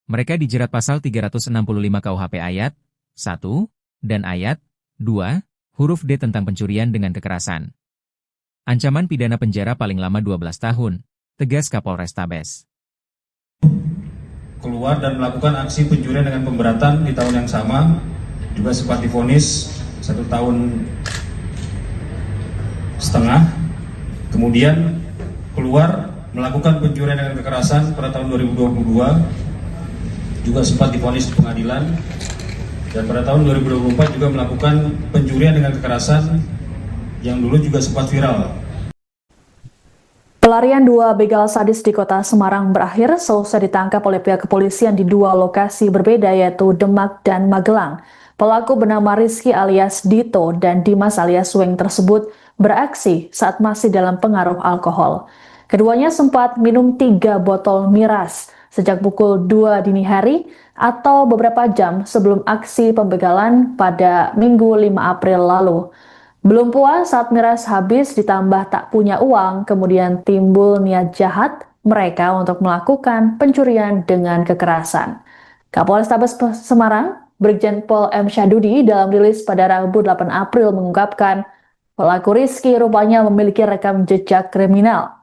Mereka dijerat pasal 365 KUHP ayat 1 dan ayat 2, huruf D tentang pencurian dengan kekerasan. Ancaman pidana penjara paling lama 12 tahun, tegas Kapolrestabes. keluar dan melakukan aksi pencurian dengan pemberatan di tahun yang sama, juga sempat divonis 1,5 tahun. Kemudian keluar melakukan pencurian dengan kekerasan pada tahun 2022, juga sempat divonis di pengadilan, dan pada tahun 2024 juga melakukan pencurian dengan kekerasan yang dulu juga sempat viral. Pelarian dua begal sadis di kota Semarang berakhir seusai ditangkap oleh pihak kepolisian di dua lokasi berbeda yaitu Demak dan Magelang. Pelaku bernama Rizky alias Dito dan Dimas alias Weng tersebut beraksi saat masih dalam pengaruh alkohol. Keduanya sempat minum 3 botol miras sejak pukul 2 dini hari atau beberapa jam sebelum aksi pembegalan pada Minggu 5 April lalu. Belum puas saat miras habis ditambah tak punya uang, kemudian timbul niat jahat mereka untuk melakukan pencurian dengan kekerasan. Kapolrestabes Semarang, Brigjen Pol M. Syadudi dalam rilis pada Rabu 8 April mengungkapkan, pelaku Rizky rupanya memiliki rekam jejak kriminal.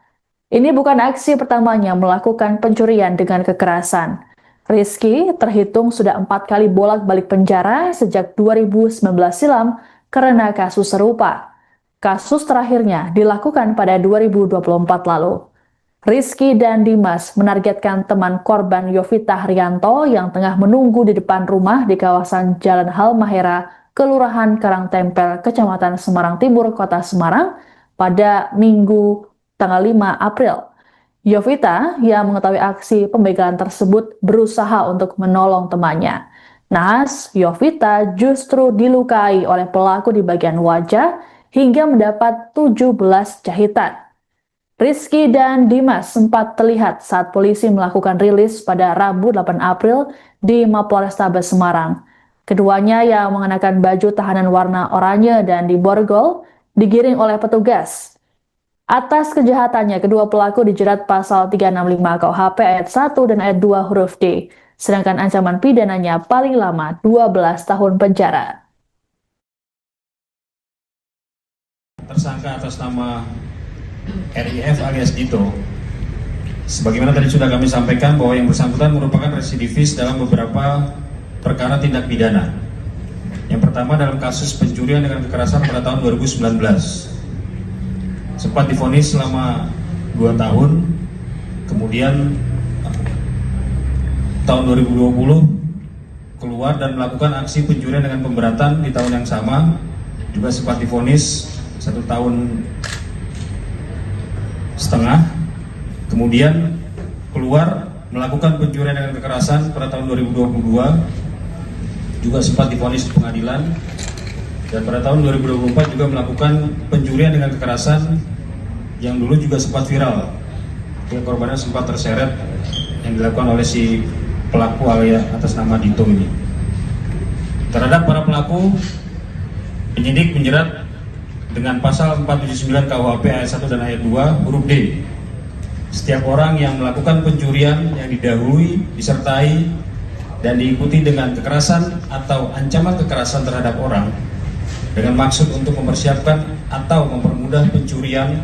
Ini bukan aksi pertamanya melakukan pencurian dengan kekerasan. Rizky terhitung sudah 4 kali bolak-balik penjara sejak 2019 silam karena kasus serupa. Kasus terakhirnya dilakukan pada 2024 lalu. Rizky dan Dimas menargetkan teman korban Yovita Haryanto yang tengah menunggu di depan rumah di kawasan Jalan Halmahera, Kelurahan Karangtempel, Kecamatan Semarang Timur, Kota Semarang pada Minggu tanggal 5 April. Yovita yang mengetahui aksi pembegalan tersebut berusaha untuk menolong temannya. Naas, Yovita justru dilukai oleh pelaku di bagian wajah hingga mendapat 17 jahitan. Rizky dan Dimas sempat terlihat saat polisi melakukan rilis pada Rabu 8 April di Mapolrestabes Semarang. Keduanya yang mengenakan baju tahanan warna oranye dan diborgol digiring oleh petugas. Atas kejahatannya, kedua pelaku dijerat pasal 365 KUHP ayat 1 dan ayat 2 huruf D. Sedangkan ancaman pidananya paling lama 12 tahun penjara. Tersangka atas nama RIF alias Dito, sebagaimana tadi sudah kami sampaikan bahwa yang bersangkutan merupakan residivis dalam beberapa perkara tindak pidana. Yang pertama dalam kasus pencurian dengan kekerasan pada tahun 2019. Sempat divonis selama 2 tahun, kemudian tahun 2020 keluar dan melakukan aksi pencurian dengan pemberatan di tahun yang sama, juga sempat divonis 1,5 tahun. Kemudian keluar melakukan pencurian dengan kekerasan pada tahun 2022, juga sempat divonis di pengadilan, dan pada tahun 2024 juga melakukan pencurian dengan kekerasan yang dulu juga sempat viral. Korbannya sempat terseret yang dilakukan oleh si pelaku alias atas nama Dito ini. Terhadap para pelaku, penyidik menjerat dengan pasal 479 KUHP ayat 1 dan ayat 2 huruf D. Setiap orang yang melakukan pencurian yang didahului, disertai, dan diikuti dengan kekerasan atau ancaman kekerasan terhadap orang dengan maksud untuk mempersiapkan atau mempermudah pencurian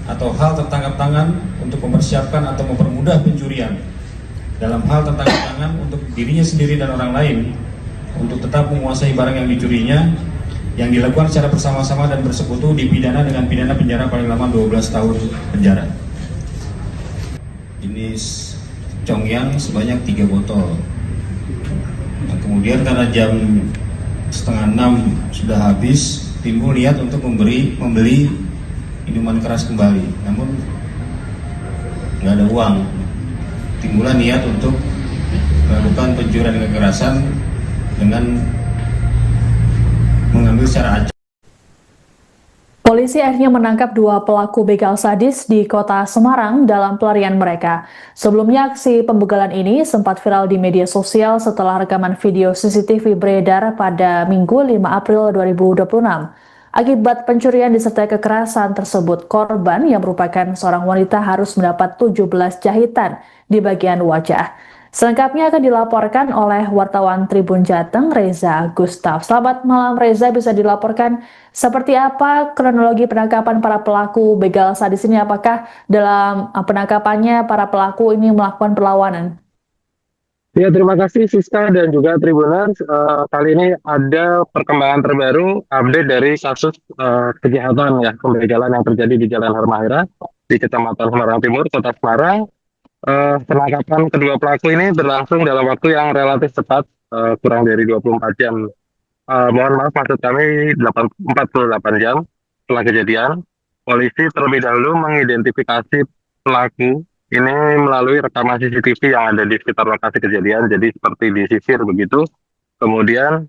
atau hal tertangkap tangan untuk mempersiapkan atau mempermudah pencurian dalam hal tertangkap tangan untuk dirinya sendiri dan orang lain untuk tetap menguasai barang yang dicurinya yang dilakukan secara bersama-sama dan bersekutu dipidana dengan pidana penjara paling lama 12 tahun penjara. Ini congyang sebanyak 3 botol. Nah, kemudian karena jam 5:30 sudah habis, timbul niat untuk membeli minuman keras kembali, namun nggak ada uang. Timbullah niat untuk melakukan pencurian dan kekerasan dengan mengambil secara acak. Polisi akhirnya menangkap 2 pelaku begal sadis di kota Semarang dalam pelarian mereka. Sebelumnya aksi pembegalan ini sempat viral di media sosial setelah rekaman video CCTV beredar pada Minggu 5 April 2026. Akibat pencurian disertai kekerasan tersebut, korban yang merupakan seorang wanita harus mendapat 17 jahitan di bagian wajah. Selengkapnya akan dilaporkan oleh wartawan Tribun Jateng, Reza Gustaf. Selamat malam Reza, bisa dilaporkan seperti apa kronologi penangkapan para pelaku begal sadis ini? Apakah dalam penangkapannya para pelaku ini melakukan perlawanan? Ya, terima kasih Siska dan juga Tribuners. Kali ini ada perkembangan terbaru update dari kasus kejahatan ya pembegalan yang terjadi di Jalan Halmahera di Kecamatan Semarang Timur, Kota Semarang. Penangkapan kedua pelaku ini berlangsung dalam waktu yang relatif cepat, kurang dari 24 jam. Mohon maaf, maksud kami 48 jam setelah kejadian. Polisi terlebih dahulu mengidentifikasi pelaku ini melalui rekaman CCTV yang ada di sekitar lokasi kejadian, jadi seperti disisir begitu. Kemudian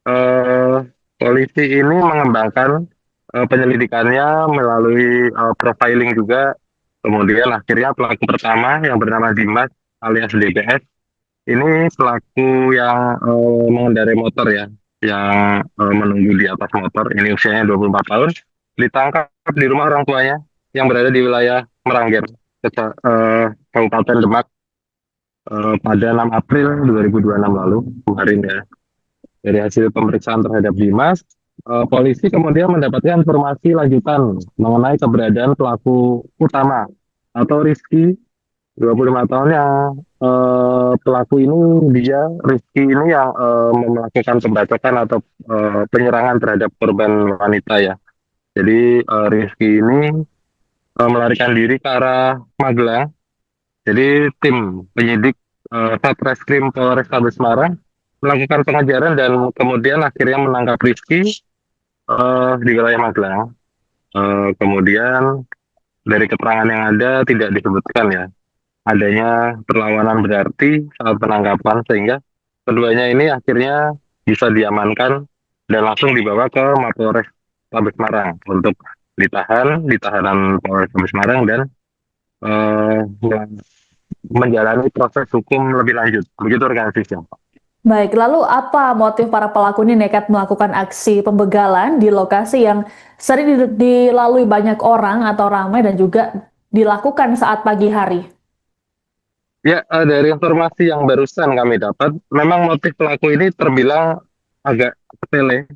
eh, polisi ini mengembangkan penyelidikannya melalui profiling juga. Kemudian akhirnya pelaku pertama yang bernama Dimas alias DPS ini pelaku yang mengendarai motor ya, yang menunggu di atas motor. Ini usianya 24 tahun, ditangkap di rumah orang tuanya yang berada di wilayah Meranggen, Kabupaten Demak pada 6 April 2026 lalu kemarin ya. Dari hasil pemeriksaan terhadap Dimas, polisi kemudian mendapatkan informasi lanjutan mengenai keberadaan pelaku utama atau Rizky, 25 tahun yang pelaku ini Rizky ini yang melakukan pembacokan atau penyerangan terhadap korban wanita ya. Jadi Rizky ini melarikan diri ke arah Magelang. Jadi tim penyidik Satreskrim Polrestabes Semarang melakukan pengejaran dan kemudian akhirnya menangkap Rizky di wilayah Magelang. Kemudian dari keterangan yang ada tidak disebutkan ya adanya perlawanan berarti saat penangkapan, sehingga keduanya ini akhirnya bisa diamankan dan langsung dibawa ke Mapolres Tabes Semarang untuk ditahan di tahanan Polres Tabes Semarang dan eh, menjalani proses hukum lebih lanjut. Begitu rekan Fisya. Baik, lalu apa motif para pelaku ini nekat melakukan aksi pembegalan di lokasi yang sering dilalui banyak orang atau ramai dan juga dilakukan saat pagi hari? Ya, dari informasi yang barusan kami dapat, memang motif pelaku ini terbilang agak sepele.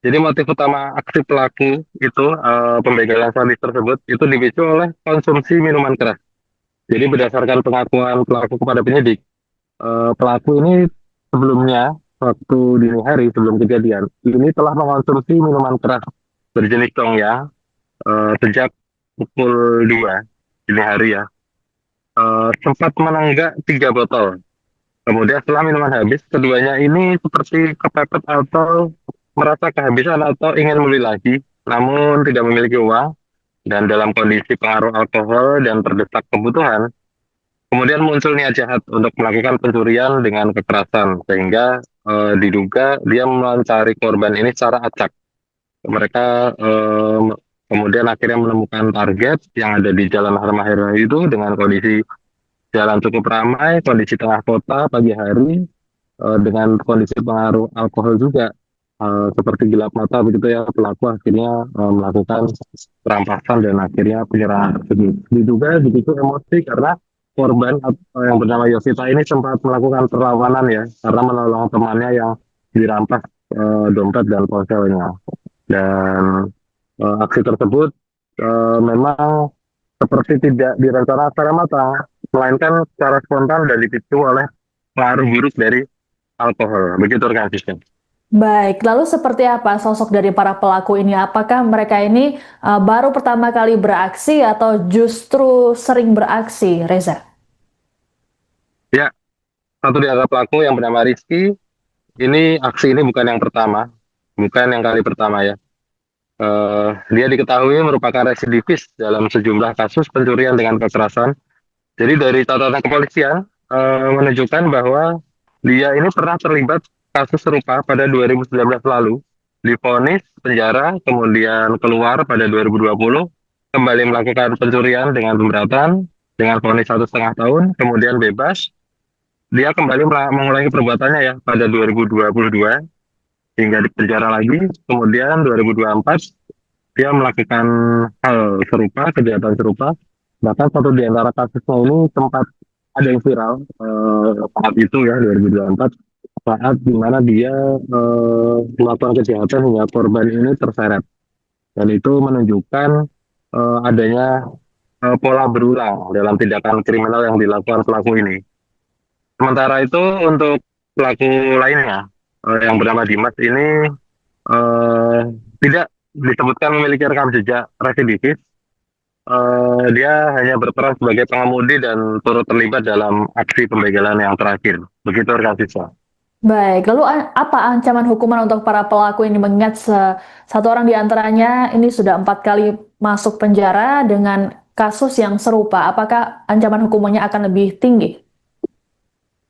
Jadi motif utama aksi pelaku itu pembegalan sadis tersebut itu dipicu oleh konsumsi minuman keras. Jadi berdasarkan pengakuan pelaku kepada penyidik, pelaku ini sebelumnya waktu dini hari sebelum kejadian ini telah mengkonsumsi minuman keras berjenis Congya sejak pukul 2 dini hari ya. Sempat menenggak 3 botol. Kemudian setelah minuman habis, keduanya ini seperti kepepet atau merasa kehabisan atau ingin membeli lagi, namun tidak memiliki uang dan dalam kondisi pengaruh alkohol dan terdesak kebutuhan. Kemudian muncul niat jahat untuk melakukan pencurian dengan kekerasan, sehingga diduga dia mencari korban ini secara acak. Mereka kemudian akhirnya menemukan target yang ada di Jalan Halmahera itu dengan kondisi jalan cukup ramai, kondisi tengah kota pagi hari, dengan kondisi pengaruh alkohol juga, seperti gelap mata begitu ya, pelaku akhirnya melakukan perampasan dan akhirnya penyerangan tersebut. Diduga begitu emosi karena korban yang bernama Yosita ini sempat melakukan perlawanan ya, karena menolong temannya yang dirampas dompet dan ponselnya. Dan aksi tersebut memang seperti tidak direncanakan secara matang, melainkan secara spontan dan dipicu oleh pengaruh buruk dari alkohol. Begitu rekan sistem. Baik, lalu seperti apa sosok dari para pelaku ini? Apakah mereka ini baru pertama kali beraksi atau justru sering beraksi, Reza? Ya, satu di antara pelaku yang bernama Rizky, ini aksi ini bukan yang pertama, bukan yang kali pertama ya. Dia diketahui merupakan residivis dalam sejumlah kasus pencurian dengan kekerasan. Jadi dari catatan kepolisian menunjukkan bahwa dia ini pernah terlibat kasus serupa pada 2019 lalu, divonis penjara, kemudian keluar pada 2020, kembali melakukan pencurian dengan pemberatan, dengan vonis 1,5 tahun, kemudian bebas. Dia kembali mengulangi perbuatannya ya pada 2022 hingga dipenjara lagi. Kemudian 2024 dia melakukan hal serupa, kejahatan serupa. Bahkan satu di antara kasusnya ini sempat ada yang viral saat itu ya 2024, saat dimana dia melakukan kejahatan hingga korban ini terseret. Dan itu menunjukkan adanya pola berulang dalam tindakan kriminal yang dilakukan pelaku ini. Sementara itu untuk pelaku lainnya yang bernama Dimas ini eh, tidak disebutkan memiliki rekam jejak residivis. Dia hanya berperan sebagai pengemudi dan turut terlibat dalam aksi pembegalan yang terakhir. Begitu rekan siswa. Baik, lalu apa ancaman hukuman untuk para pelaku ini mengingat satu orang di antaranya ini sudah 4 kali masuk penjara dengan kasus yang serupa. Apakah ancaman hukumannya akan lebih tinggi?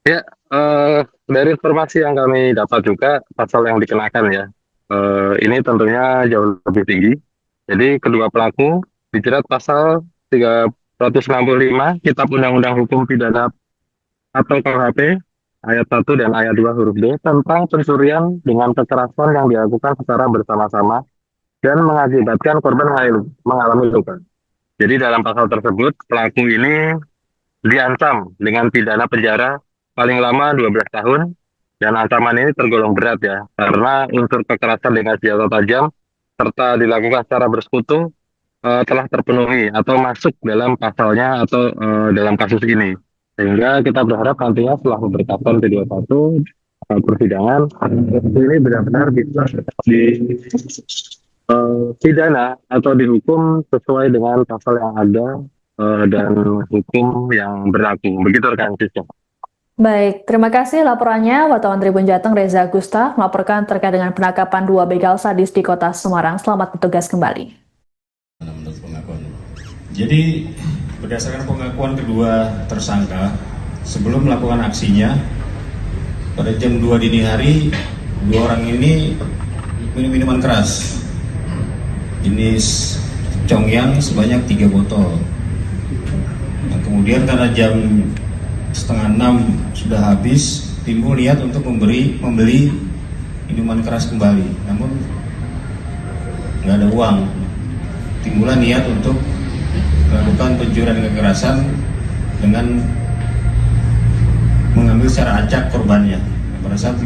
Ya, dari informasi yang kami dapat juga pasal yang dikenakan ya, ini tentunya jauh lebih tinggi. Jadi kedua pelaku dijerat pasal 365 Kitab Undang-Undang Hukum Pidana atau KUHP ayat 1 dan ayat 2 huruf D tentang pencurian dengan kekerasan yang dilakukan secara bersama-sama dan mengakibatkan korban mengalami luka. Jadi dalam pasal tersebut pelaku ini diancam dengan pidana penjara paling lama 12 tahun dan ancaman ini tergolong berat ya karena unsur kekerasan dengan senjata tajam serta dilakukan secara bersekutu telah terpenuhi atau masuk dalam pasalnya atau dalam kasus ini. Sehingga kita berharap nantinya setelah pemberkasan P21 persidangan ini benar-benar bisa pidana atau dihukum sesuai dengan pasal yang ada dan hukum yang berlaku. Begitu rekan siswa. Baik, terima kasih laporannya wartawan Tribun Jateng Reza Gustaf melaporkan terkait dengan penangkapan 2 begal sadis di Kota Semarang. Selamat bertugas kembali. Menurut pengakuan. Jadi berdasarkan pengakuan kedua tersangka sebelum melakukan aksinya pada jam 2 dini hari 2 orang ini minum minuman keras jenis Congyang sebanyak 3 botol. Nah, kemudian karena jam 5:30 sudah habis, timbul niat untuk membeli minuman keras kembali. Namun nggak ada uang. Timbullah niat untuk melakukan pencurian kekerasan dengan mengambil secara acak korbannya. Pada saat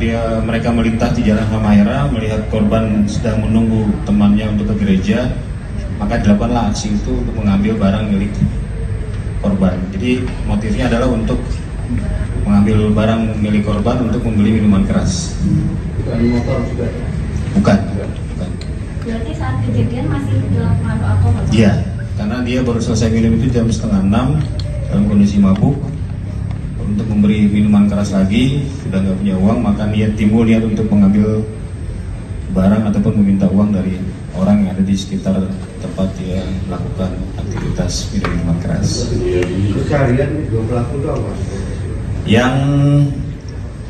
mereka melintas di Jalan Halmahera, melihat korban sedang menunggu temannya untuk ke gereja, maka dilakukanlah aksi itu untuk mengambil barang milik korban. Jadi motifnya adalah untuk mengambil barang milik korban untuk membeli minuman keras. Bukan motor juga? Bukan. Berarti saat kejadian masih dalam pengaruh alkohol? Iya, karena dia baru selesai minum itu jam 5:30 dalam kondisi mabuk. Untuk memberi minuman keras lagi, sudah nggak punya uang, maka timbul niat untuk mengambil barang ataupun meminta uang dari orang yang ada di sekitar tempat dia melakukan aktivitas minum minuman keras. Itu seharian 2 pelaku itu apa? Yang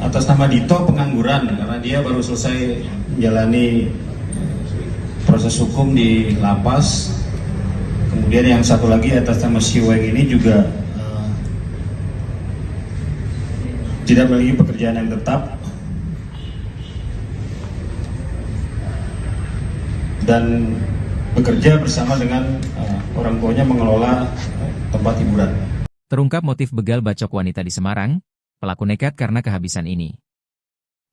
atas nama Dito pengangguran karena dia baru selesai menjalani proses hukum di lapas. Kemudian yang satu lagi atas nama Siweng ini juga tidak memiliki pekerjaan yang tetap dan bekerja bersama dengan orang tuanya mengelola tempat hiburan. Terungkap motif begal bacok wanita di Semarang, pelaku nekat karena kehabisan ini.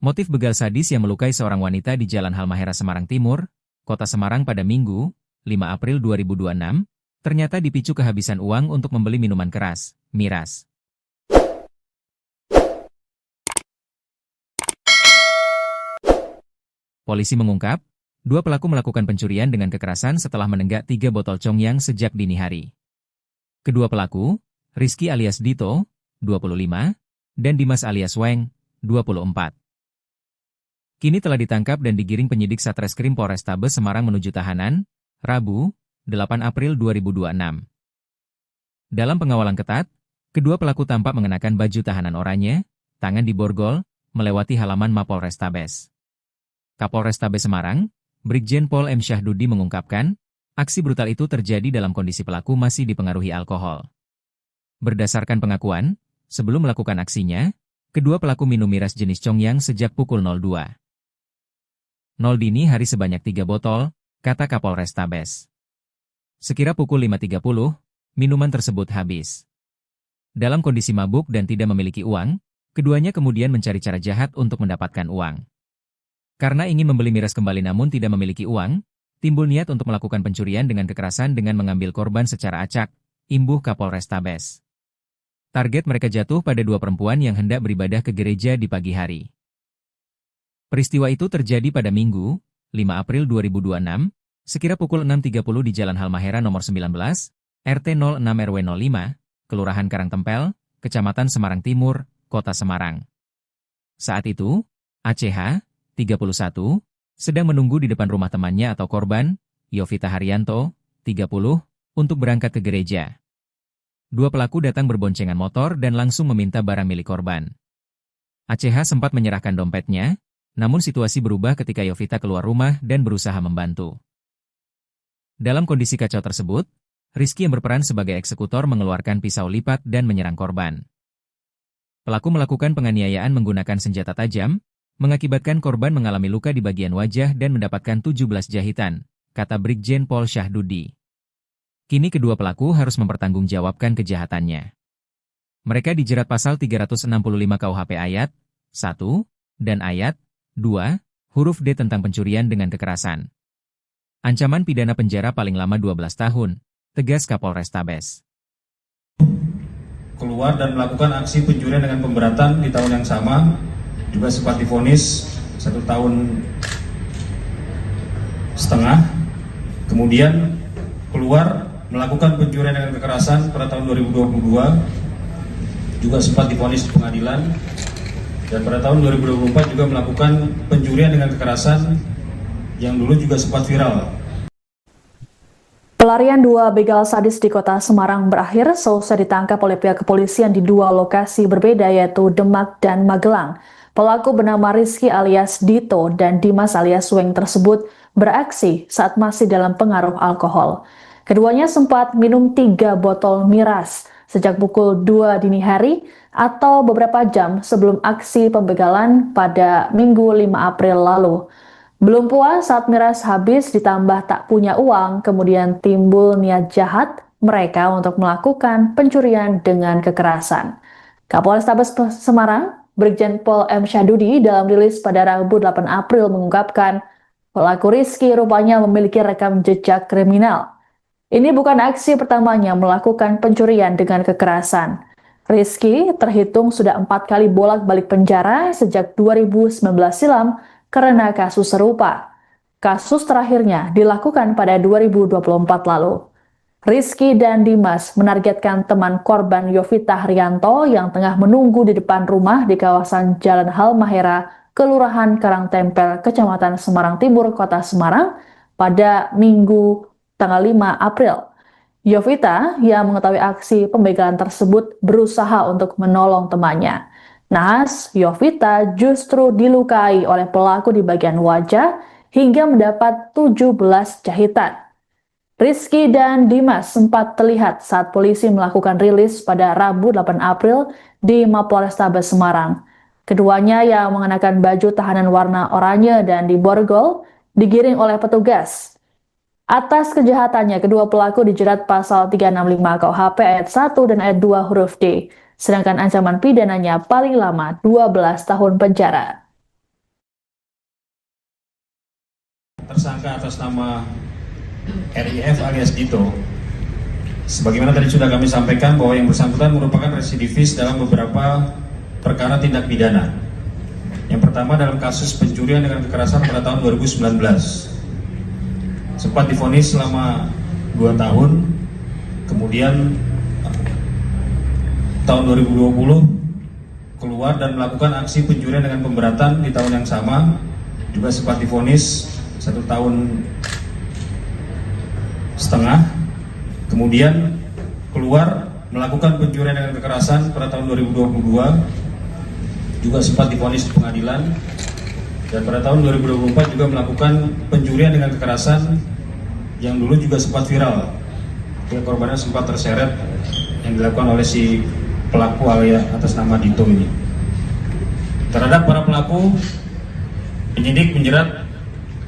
Motif begal sadis yang melukai seorang wanita di Jalan Halmahera Semarang Timur, Kota Semarang pada Minggu, 5 April 2026, ternyata dipicu kehabisan uang untuk membeli minuman keras, miras. Polisi mengungkap, 2 pelaku melakukan pencurian dengan kekerasan setelah menenggak 3 botol Congyang sejak dini hari. Kedua pelaku, Rizky alias Dito, 25, dan Dimas alias Weng, 24. Kini telah ditangkap dan digiring penyidik Satreskrim Polrestabes Semarang menuju tahanan, Rabu, 8 April 2026. Dalam pengawalan ketat, kedua pelaku tampak mengenakan baju tahanan oranye, tangan diborgol, melewati halaman Mapolrestabes. Kapolrestabes Semarang, Brigjen Pol M. Syahdudi mengungkapkan, aksi brutal itu terjadi dalam kondisi pelaku masih dipengaruhi alkohol. Berdasarkan pengakuan, sebelum melakukan aksinya, kedua pelaku minum miras jenis Congyang sejak pukul 02.00 dini hari sebanyak 3 botol, kata Kapolrestabes. Sekira pukul 5.30, minuman tersebut habis. Dalam kondisi mabuk dan tidak memiliki uang, keduanya kemudian mencari cara jahat untuk mendapatkan uang. Karena ingin membeli miras kembali namun tidak memiliki uang, timbul niat untuk melakukan pencurian dengan kekerasan dengan mengambil korban secara acak, imbuh Kapolrestabes. Target mereka jatuh pada dua perempuan yang hendak beribadah ke gereja di pagi hari. Peristiwa itu terjadi pada Minggu, 5 April 2026, sekira pukul 6.30 di Jalan Halmahera nomor 19, RT 06 RW 05, Kelurahan Karangtempel, Kecamatan Semarang Timur, Kota Semarang. Saat itu, ACH, 31, sedang menunggu di depan rumah temannya atau korban, Yovita Haryanto, 30, untuk berangkat ke gereja. Dua pelaku datang berboncengan motor dan langsung meminta barang milik korban. ACH sempat menyerahkan dompetnya, namun situasi berubah ketika Yovita keluar rumah dan berusaha membantu. Dalam kondisi kacau tersebut, Rizky yang berperan sebagai eksekutor mengeluarkan pisau lipat dan menyerang korban. Pelaku melakukan penganiayaan menggunakan senjata tajam, mengakibatkan korban mengalami luka di bagian wajah dan mendapatkan 17 jahitan, kata Brigjen Pol Syahdudi. Kini kedua pelaku harus mempertanggungjawabkan kejahatannya. Mereka dijerat pasal 365 KUHP ayat 1 dan ayat 2, huruf D tentang pencurian dengan kekerasan. Ancaman pidana penjara paling lama 12 tahun, tegas Kapolrestabes. Keluar dan melakukan aksi pencurian dengan pemberatan di tahun yang sama, juga sempat divonis 1 tahun setengah. Kemudian keluar melakukan pencurian dengan kekerasan pada tahun 2022, juga sempat divonis di pengadilan, dan pada tahun 2024 juga melakukan pencurian dengan kekerasan yang dulu juga sempat viral. Pelarian dua begal sadis di kota Semarang berakhir seusai ditangkap oleh pihak kepolisian di dua lokasi berbeda yaitu Demak dan Magelang. Pelaku bernama Rizky alias Dito dan Dimas alias Weng tersebut beraksi saat masih dalam pengaruh alkohol. Keduanya sempat minum 3 botol miras sejak pukul 2 dini hari atau beberapa jam sebelum aksi pembegalan pada Minggu 5 April lalu. Belum puas saat miras habis ditambah tak punya uang, kemudian timbul niat jahat mereka untuk melakukan pencurian dengan kekerasan. Kapolrestabes Semarang, Brigjen Pol M. Syahdudi dalam rilis pada Rabu 8 April mengungkapkan, pelaku Rizky rupanya memiliki rekam jejak kriminal. Ini bukan aksi pertamanya melakukan pencurian dengan kekerasan. Rizky terhitung sudah 4 kali bolak-balik penjara sejak 2019 silam karena kasus serupa. Kasus terakhirnya dilakukan pada 2024 lalu. Rizky dan Dimas menargetkan teman korban Yovita Haryanto yang tengah menunggu di depan rumah di kawasan Jalan Halmahera, Kelurahan Karangtempel, Kecamatan Semarang Timur, Kota Semarang, pada Minggu tanggal 5 April. Yovita yang mengetahui aksi pembegalan tersebut berusaha untuk menolong temannya. Naas, Yovita justru dilukai oleh pelaku di bagian wajah hingga mendapat 17 jahitan. Rizky dan Dimas sempat terlihat saat polisi melakukan rilis pada Rabu 8 April di Mapolrestabes Semarang. Keduanya yang mengenakan baju tahanan warna oranye dan diborgol digiring oleh petugas. Atas kejahatannya, kedua pelaku dijerat pasal 365 KUHP ayat 1 dan ayat 2 huruf D, sedangkan ancaman pidananya paling lama 12 tahun penjara. Tersangka atas nama RIF alias Dito, sebagaimana tadi sudah kami sampaikan bahwa yang bersangkutan merupakan residivis dalam beberapa perkara tindak pidana. Yang pertama dalam kasus pencurian dengan kekerasan pada tahun 2019. Sempat divonis selama 2 tahun, kemudian tahun 2020 keluar dan melakukan aksi pencurian dengan pemberatan di tahun yang sama, juga sempat divonis 1 tahun setengah, kemudian keluar melakukan pencurian dengan kekerasan pada tahun 2022, juga sempat divonis di pengadilan. Dan pada tahun 2024 juga melakukan pencurian dengan kekerasan yang dulu juga sempat viral. Yang korbannya sempat terseret yang dilakukan oleh si pelaku alias atas nama Dito ini. Terhadap para pelaku, penyidik menjerat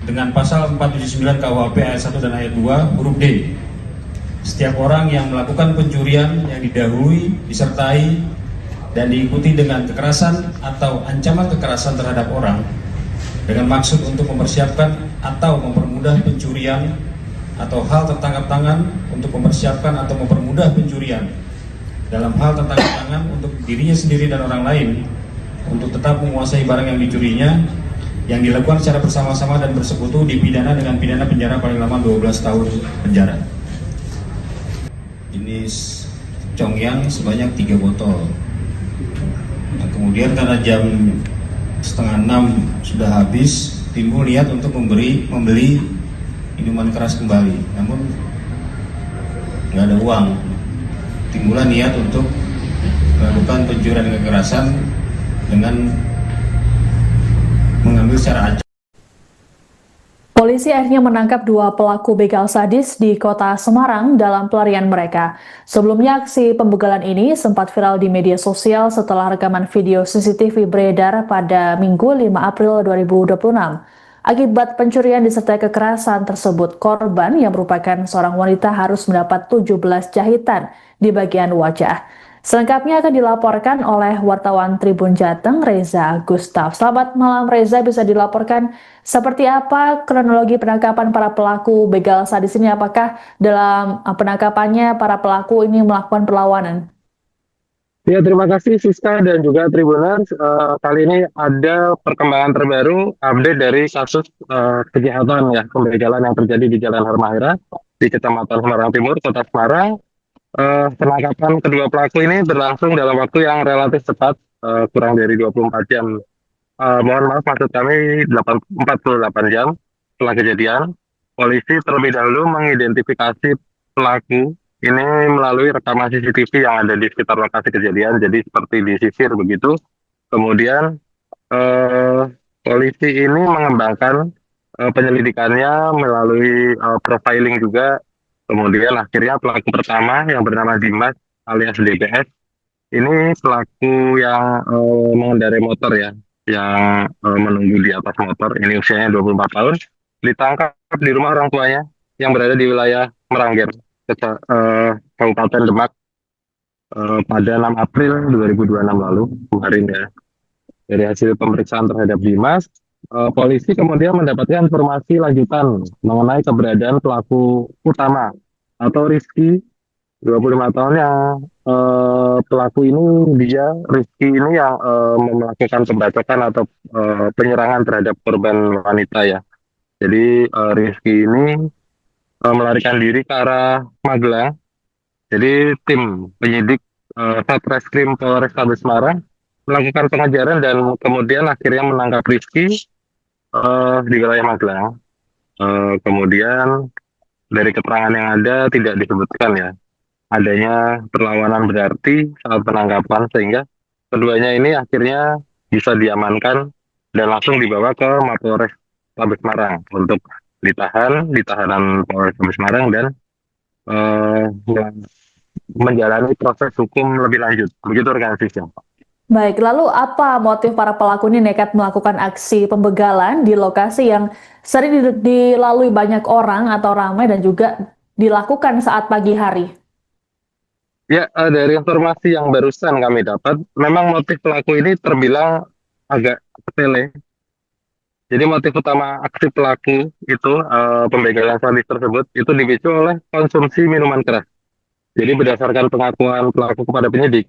dengan pasal 479 KUHP ayat 1 dan ayat 2 huruf D. Setiap orang yang melakukan pencurian yang didahului, disertai, dan diikuti dengan kekerasan atau ancaman kekerasan terhadap orang dengan maksud untuk mempersiapkan atau mempermudah pencurian atau hal tertangkap tangan untuk mempersiapkan atau mempermudah pencurian dalam hal tentang tangan untuk dirinya sendiri dan orang lain untuk tetap menguasai barang yang dicurinya, yang dilakukan secara bersama-sama dan bersekutu dipidana dengan pidana penjara paling lama 12 tahun penjara. Jenis Congyang sebanyak 3 botol. Nah, kemudian karena jam 5:30 sudah habis, timbul niat untuk membeli minuman keras kembali, namun nggak ada uang. Timbullah niat untuk melakukan pencurian dan kekerasan dengan mengambil secara acak. Polisi akhirnya menangkap 2 pelaku begal sadis di kota Semarang dalam pelarian mereka. Sebelumnya aksi pembegalan ini sempat viral di media sosial setelah rekaman video CCTV beredar pada Minggu 5 April 2026. Akibat pencurian disertai kekerasan tersebut, korban yang merupakan seorang wanita harus mendapat 17 jahitan di bagian wajah. Selengkapnya akan dilaporkan oleh wartawan Tribun Jateng, Reza Gustaf. Selamat malam Reza, bisa dilaporkan seperti apa kronologi penangkapan para pelaku begal sadis ini? Apakah dalam penangkapannya para pelaku ini melakukan perlawanan? Ya, terima kasih Siska dan juga Tribuners. Kali ini ada perkembangan terbaru update dari kasus kejahatan ya pembegalan yang terjadi di Jalan Halmahera di Kecamatan Semarang Timur, Kota Semarang. Penangkapan kedua pelaku ini berlangsung dalam waktu yang relatif cepat, kurang dari 24 jam. Mohon maaf, maksud kami 48 jam setelah kejadian. Polisi terlebih dahulu mengidentifikasi pelaku ini melalui rekaman CCTV yang ada di sekitar lokasi kejadian, jadi seperti disisir begitu. Kemudian polisi ini mengembangkan penyelidikannya melalui profiling juga. Kemudian akhirnya pelaku pertama yang bernama Dimas alias DPS ini pelaku yang mengendarai motor ya, yang menunggu di atas motor. Ini usianya 24 tahun, ditangkap di rumah orang tuanya yang berada di wilayah Merangger, Kabupaten Demak pada 6 April 2026 lalu, kemarin ya. Dari hasil pemeriksaan terhadap Dimas, polisi kemudian mendapatkan informasi lanjutan mengenai keberadaan pelaku utama atau Rizky, 25 tahun yang pelaku ini Rizky ini yang melakukan pembacokan atau penyerangan terhadap korban wanita ya. Jadi Rizky ini melarikan diri ke arah Magelang. Jadi tim penyidik Satreskrim Polrestabes Semarang melakukan pengejaran dan kemudian akhirnya menangkap Rizky di wilayah Magelang. Kemudian dari keterangan yang ada tidak disebutkan ya adanya perlawanan berarti saat penangkapan, sehingga keduanya ini akhirnya bisa diamankan dan langsung dibawa ke Mapolres Tabes Semarang untuk ditahan di tahanan Polres Tabes Semarang dan menjalani proses hukum lebih lanjut. Begitu rekan Siska. Baik, lalu apa motif para pelaku ini nekat melakukan aksi pembegalan di lokasi yang sering dilalui banyak orang atau ramai dan juga dilakukan saat pagi hari? Ya, dari informasi yang barusan kami dapat, memang motif pelaku ini terbilang agak sepele. Jadi motif utama aksi pelaku itu, pembegalan sadis tersebut, itu dipicu oleh konsumsi minuman keras. Jadi berdasarkan pengakuan pelaku kepada penyidik,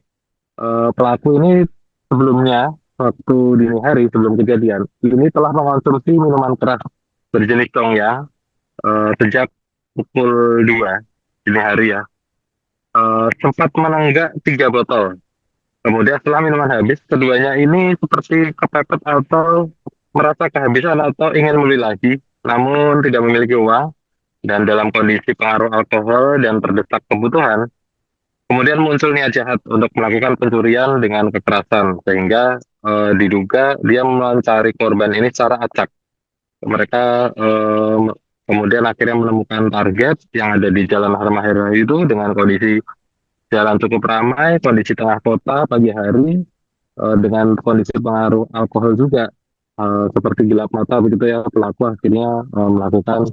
pelaku ini sebelumnya, waktu dini hari sebelum kejadian, ini telah mengkonsumsi minuman keras berjenis Congyang sejak pukul 2 dini hari ya. Sempat menenggak 3 botol. Kemudian setelah minuman habis, keduanya ini seperti kepepet atau merasa kehabisan atau ingin membeli lagi, namun tidak memiliki uang dan dalam kondisi pengaruh alkohol dan terdesak kebutuhan. Kemudian muncul niat jahat untuk melakukan pencurian dengan kekerasan, sehingga diduga dia mencari korban ini secara acak. Mereka kemudian akhirnya menemukan target yang ada di Jalan Halmahera itu dengan kondisi jalan cukup ramai, kondisi tengah kota pagi hari, dengan kondisi pengaruh alkohol juga, seperti gelap mata begitu ya. Pelaku akhirnya melakukan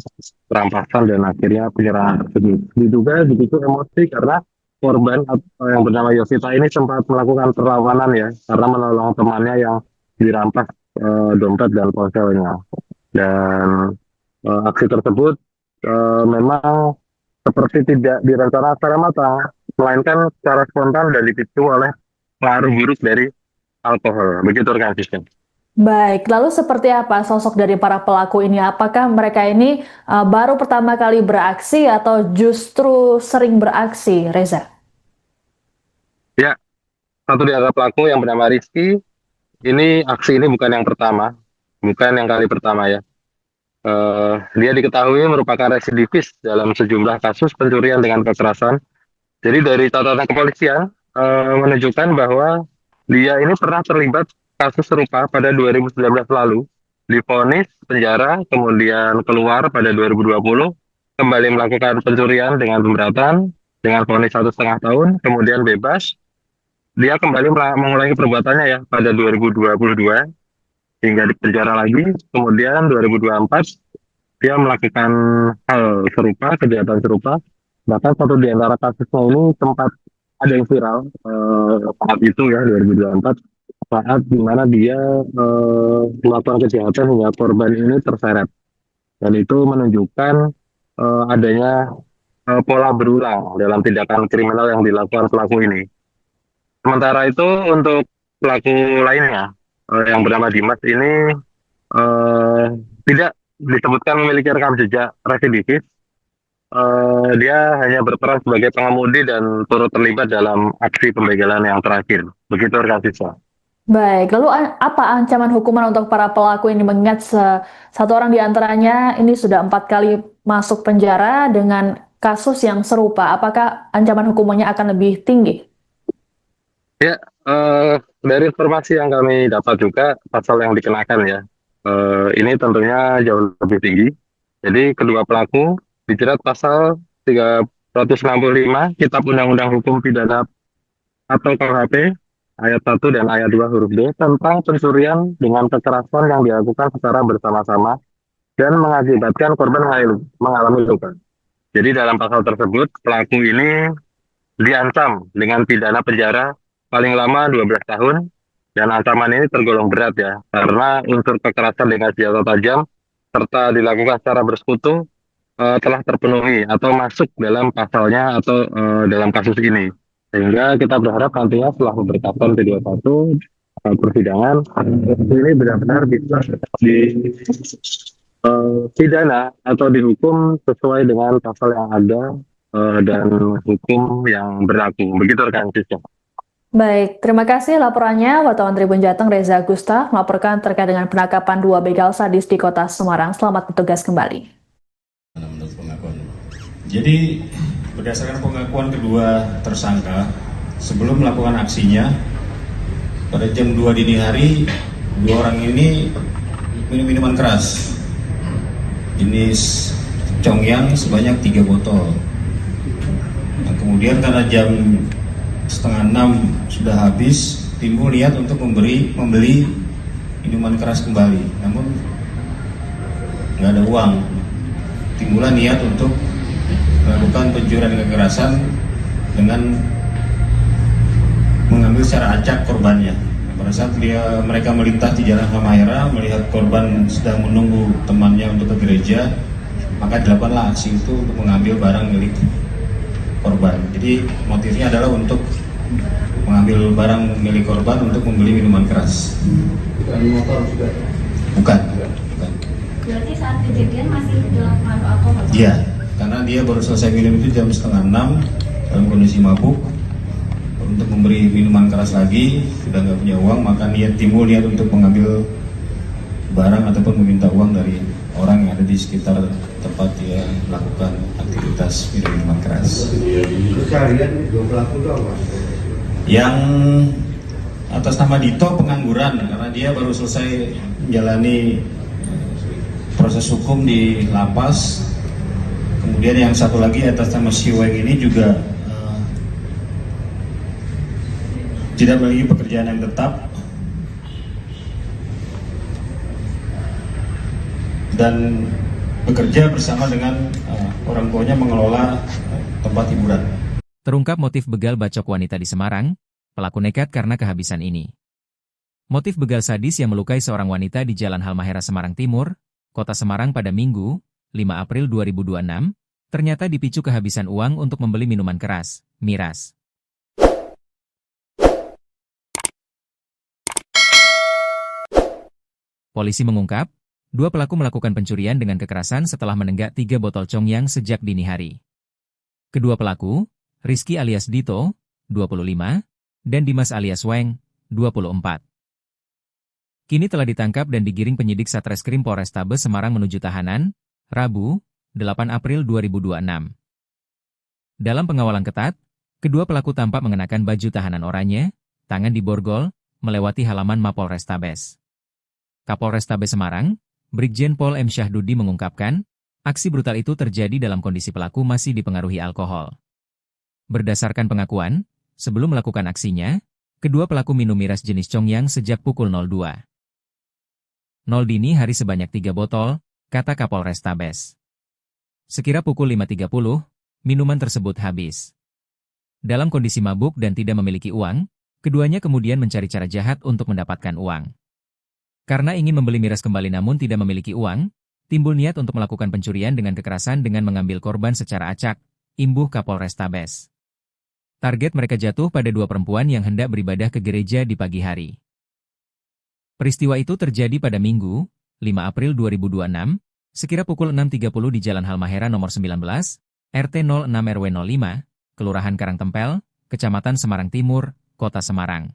perampasan dan akhirnya penyerangan tersebut. Diduga begitu emosi karena korban yang bernama Yosita ini sempat melakukan perlawanan ya, karena menolong temannya yang dirampas dompet dan ponselnya. Dan aksi tersebut memang seperti tidak direncanakan secara matang. melainkan secara spontan dan dipicu oleh pengaruh buruk dari alkohol. Begitu rekan sistem. Baik, lalu seperti apa sosok dari para pelaku ini? Apakah mereka ini baru pertama kali beraksi atau justru sering beraksi, Reza? Ya, satu di antara pelaku yang bernama Rizky, aksi ini bukan yang pertama, bukan yang kali pertama ya. Dia diketahui merupakan residivis dalam sejumlah kasus pencurian dengan kekerasan. Jadi dari catatan kepolisian menunjukkan bahwa dia ini pernah terlibat kasus serupa pada 2019 lalu, divonis penjara, kemudian keluar pada 2020, kembali melakukan pencurian dengan pemberatan, dengan vonis 1,5 tahun, kemudian bebas. Dia kembali mengulangi perbuatannya ya pada 2022 hingga dipenjara lagi. Kemudian 2024 dia melakukan hal serupa, kejahatan serupa. Bahkan satu di antara kasusnya ini sempat ada yang viral saat itu ya 2024, saat dimana dia melakukan kejahatan hingga korban ini terseret. Dan itu menunjukkan adanya pola berulang dalam tindakan kriminal yang dilakukan pelaku ini. Sementara itu untuk pelaku lainnya yang bernama Dimas ini tidak disebutkan memiliki rekam jejak residivis. Dia hanya berperan sebagai pengemudi dan turut terlibat dalam aksi pembegalan yang terakhir. Begitu rekan siswa. Baik, lalu apa ancaman hukuman untuk para pelaku ini, mengingat satu orang di antaranya ini sudah 4 kali masuk penjara dengan kasus yang serupa? Apakah ancaman hukumannya akan lebih tinggi? Ya, dari informasi yang kami dapat juga pasal yang dikenakan ya, ini tentunya jauh lebih tinggi. Jadi kedua pelaku dijerat pasal 365 Kitab Undang-Undang Hukum Pidana atau KUHP ayat 1 dan ayat 2 huruf D tentang pencurian dengan kekerasan yang dilakukan secara bersama-sama dan mengakibatkan korban mengalami luka. Jadi dalam pasal tersebut pelaku ini diancam dengan pidana penjara paling lama 12 tahun, dan ancaman ini tergolong berat ya, karena unsur kekerasan dengan senjata tajam serta dilakukan secara bersekutu telah terpenuhi atau masuk dalam pasalnya atau dalam kasus ini. Sehingga kita berharap nantinya setelah memberitakan P21 persidangan ini benar-benar bisa pidana atau dihukum sesuai dengan pasal yang ada dan hukum yang berlaku. Begitu rekan siswa. Baik, terima kasih laporannya wartawan Tribun Jateng Reza Gustaf melaporkan terkait dengan penangkapan 2 begal sadis di Kota Semarang. Selamat bertugas kembali. Menurut pengakuan. Jadi berdasarkan pengakuan kedua tersangka, sebelum melakukan aksinya pada jam 2 dini hari, 2 orang ini minum minuman keras jenis Congyang sebanyak 3 botol. Nah, kemudian karena jam 5:30 sudah habis, timbul niat untuk membeli minuman keras kembali, namun nggak ada uang. Timbullah niat untuk melakukan pencurian dan kekerasan dengan mengambil secara acak korbannya. Pada saat mereka melintas di Jalan Halmahera, melihat korban sedang menunggu temannya untuk ke gereja, maka dilakukanlah aksi itu untuk mengambil barang milik korban. Jadi motifnya adalah untuk mengambil barang milik korban untuk membeli minuman keras. Bukan motor juga? Bukan. Berarti saat kejadian masih dalam pengaruh alkohol? Iya, karena dia baru selesai minum itu jam 5:30 dalam kondisi mabuk. Untuk memberi minuman keras lagi, sudah nggak punya uang, maka timbul niat untuk mengambil barang ataupun meminta uang dari orang yang ada di sekitar tempat dia melakukan aktivitas minuman keras. Seharian 2 pelaku itu apa? Yang atas nama Dito pengangguran karena dia baru selesai menjalani proses hukum di lapas. Kemudian yang satu lagi atas nama Siweng ini juga tidak memiliki pekerjaan yang tetap dan bekerja bersama dengan orang tuanya mengelola tempat hiburan. Terungkap motif begal bacok wanita di Semarang, pelaku nekat karena kehabisan ini. Motif begal sadis yang melukai seorang wanita di Jalan Halmahera Semarang Timur, Kota Semarang pada Minggu, 5 April 2026, ternyata dipicu kehabisan uang untuk membeli minuman keras, miras. Polisi mengungkap, 2 pelaku melakukan pencurian dengan kekerasan setelah menenggak 3 botol Chongyang sejak dini hari. Kedua pelaku, Rizky alias Dito, 25, dan Dimas alias Weng, 24. Kini telah ditangkap dan digiring penyidik Satreskrim Polrestabes Semarang menuju tahanan, Rabu, 8 April 2026. Dalam pengawalan ketat, kedua pelaku tampak mengenakan baju tahanan oranye, tangan diborgol, melewati halaman Mapolrestabes. Kapolrestabes Semarang, Brigjen Pol M. Syahdudi mengungkapkan, aksi brutal itu terjadi dalam kondisi pelaku masih dipengaruhi alkohol. Berdasarkan pengakuan, sebelum melakukan aksinya, kedua pelaku minum miras jenis Chongyang sejak pukul 02.00 dini hari sebanyak 3 botol, kata Kapolrestabes. Sekira pukul 5.30, minuman tersebut habis. Dalam kondisi mabuk dan tidak memiliki uang, keduanya kemudian mencari cara jahat untuk mendapatkan uang. Karena ingin membeli miras kembali namun tidak memiliki uang, timbul niat untuk melakukan pencurian dengan kekerasan dengan mengambil korban secara acak, imbuh Kapolrestabes. Target mereka jatuh pada 2 perempuan yang hendak beribadah ke gereja di pagi hari. Peristiwa itu terjadi pada Minggu, 5 April 2026, sekira pukul 6.30 di Jalan Halmahera nomor 19, RT 06 RW 05, Kelurahan Karangtempel, Kecamatan Semarang Timur, Kota Semarang.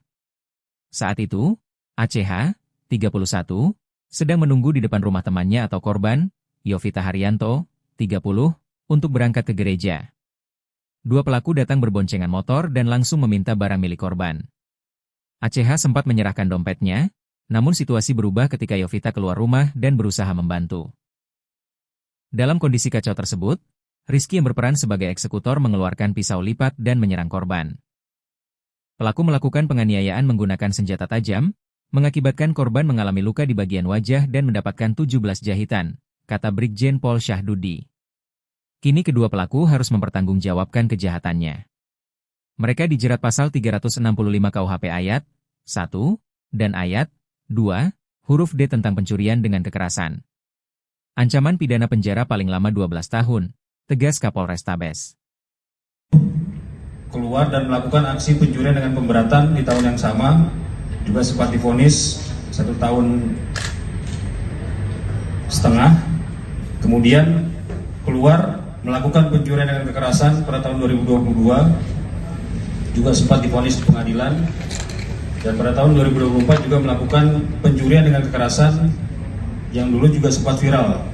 Saat itu, ACH, 31, sedang menunggu di depan rumah temannya atau korban, Yovita Haryanto, 30, untuk berangkat ke gereja. 2 pelaku datang berboncengan motor dan langsung meminta barang milik korban. ACH sempat menyerahkan dompetnya, namun situasi berubah ketika Yovita keluar rumah dan berusaha membantu. Dalam kondisi kacau tersebut, Rizky yang berperan sebagai eksekutor mengeluarkan pisau lipat dan menyerang korban. Pelaku melakukan penganiayaan menggunakan senjata tajam, mengakibatkan korban mengalami luka di bagian wajah dan mendapatkan 17 jahitan, kata Brigjen Pol Syahdudi. Kini kedua pelaku harus mempertanggungjawabkan kejahatannya. Mereka dijerat pasal 365 KUHP ayat 1 dan ayat 2, huruf D tentang pencurian dengan kekerasan. Ancaman pidana penjara paling lama 12 tahun, tegas Kapolrestabes. Keluar dan melakukan aksi pencurian dengan pemberatan di tahun yang sama, juga sempat divonis 1,5 tahun. Kemudian keluar melakukan pencurian dengan kekerasan pada tahun 2022, juga sempat divonis di pengadilan. Dan pada tahun 2024 juga melakukan pencurian dengan kekerasan yang dulu juga sempat viral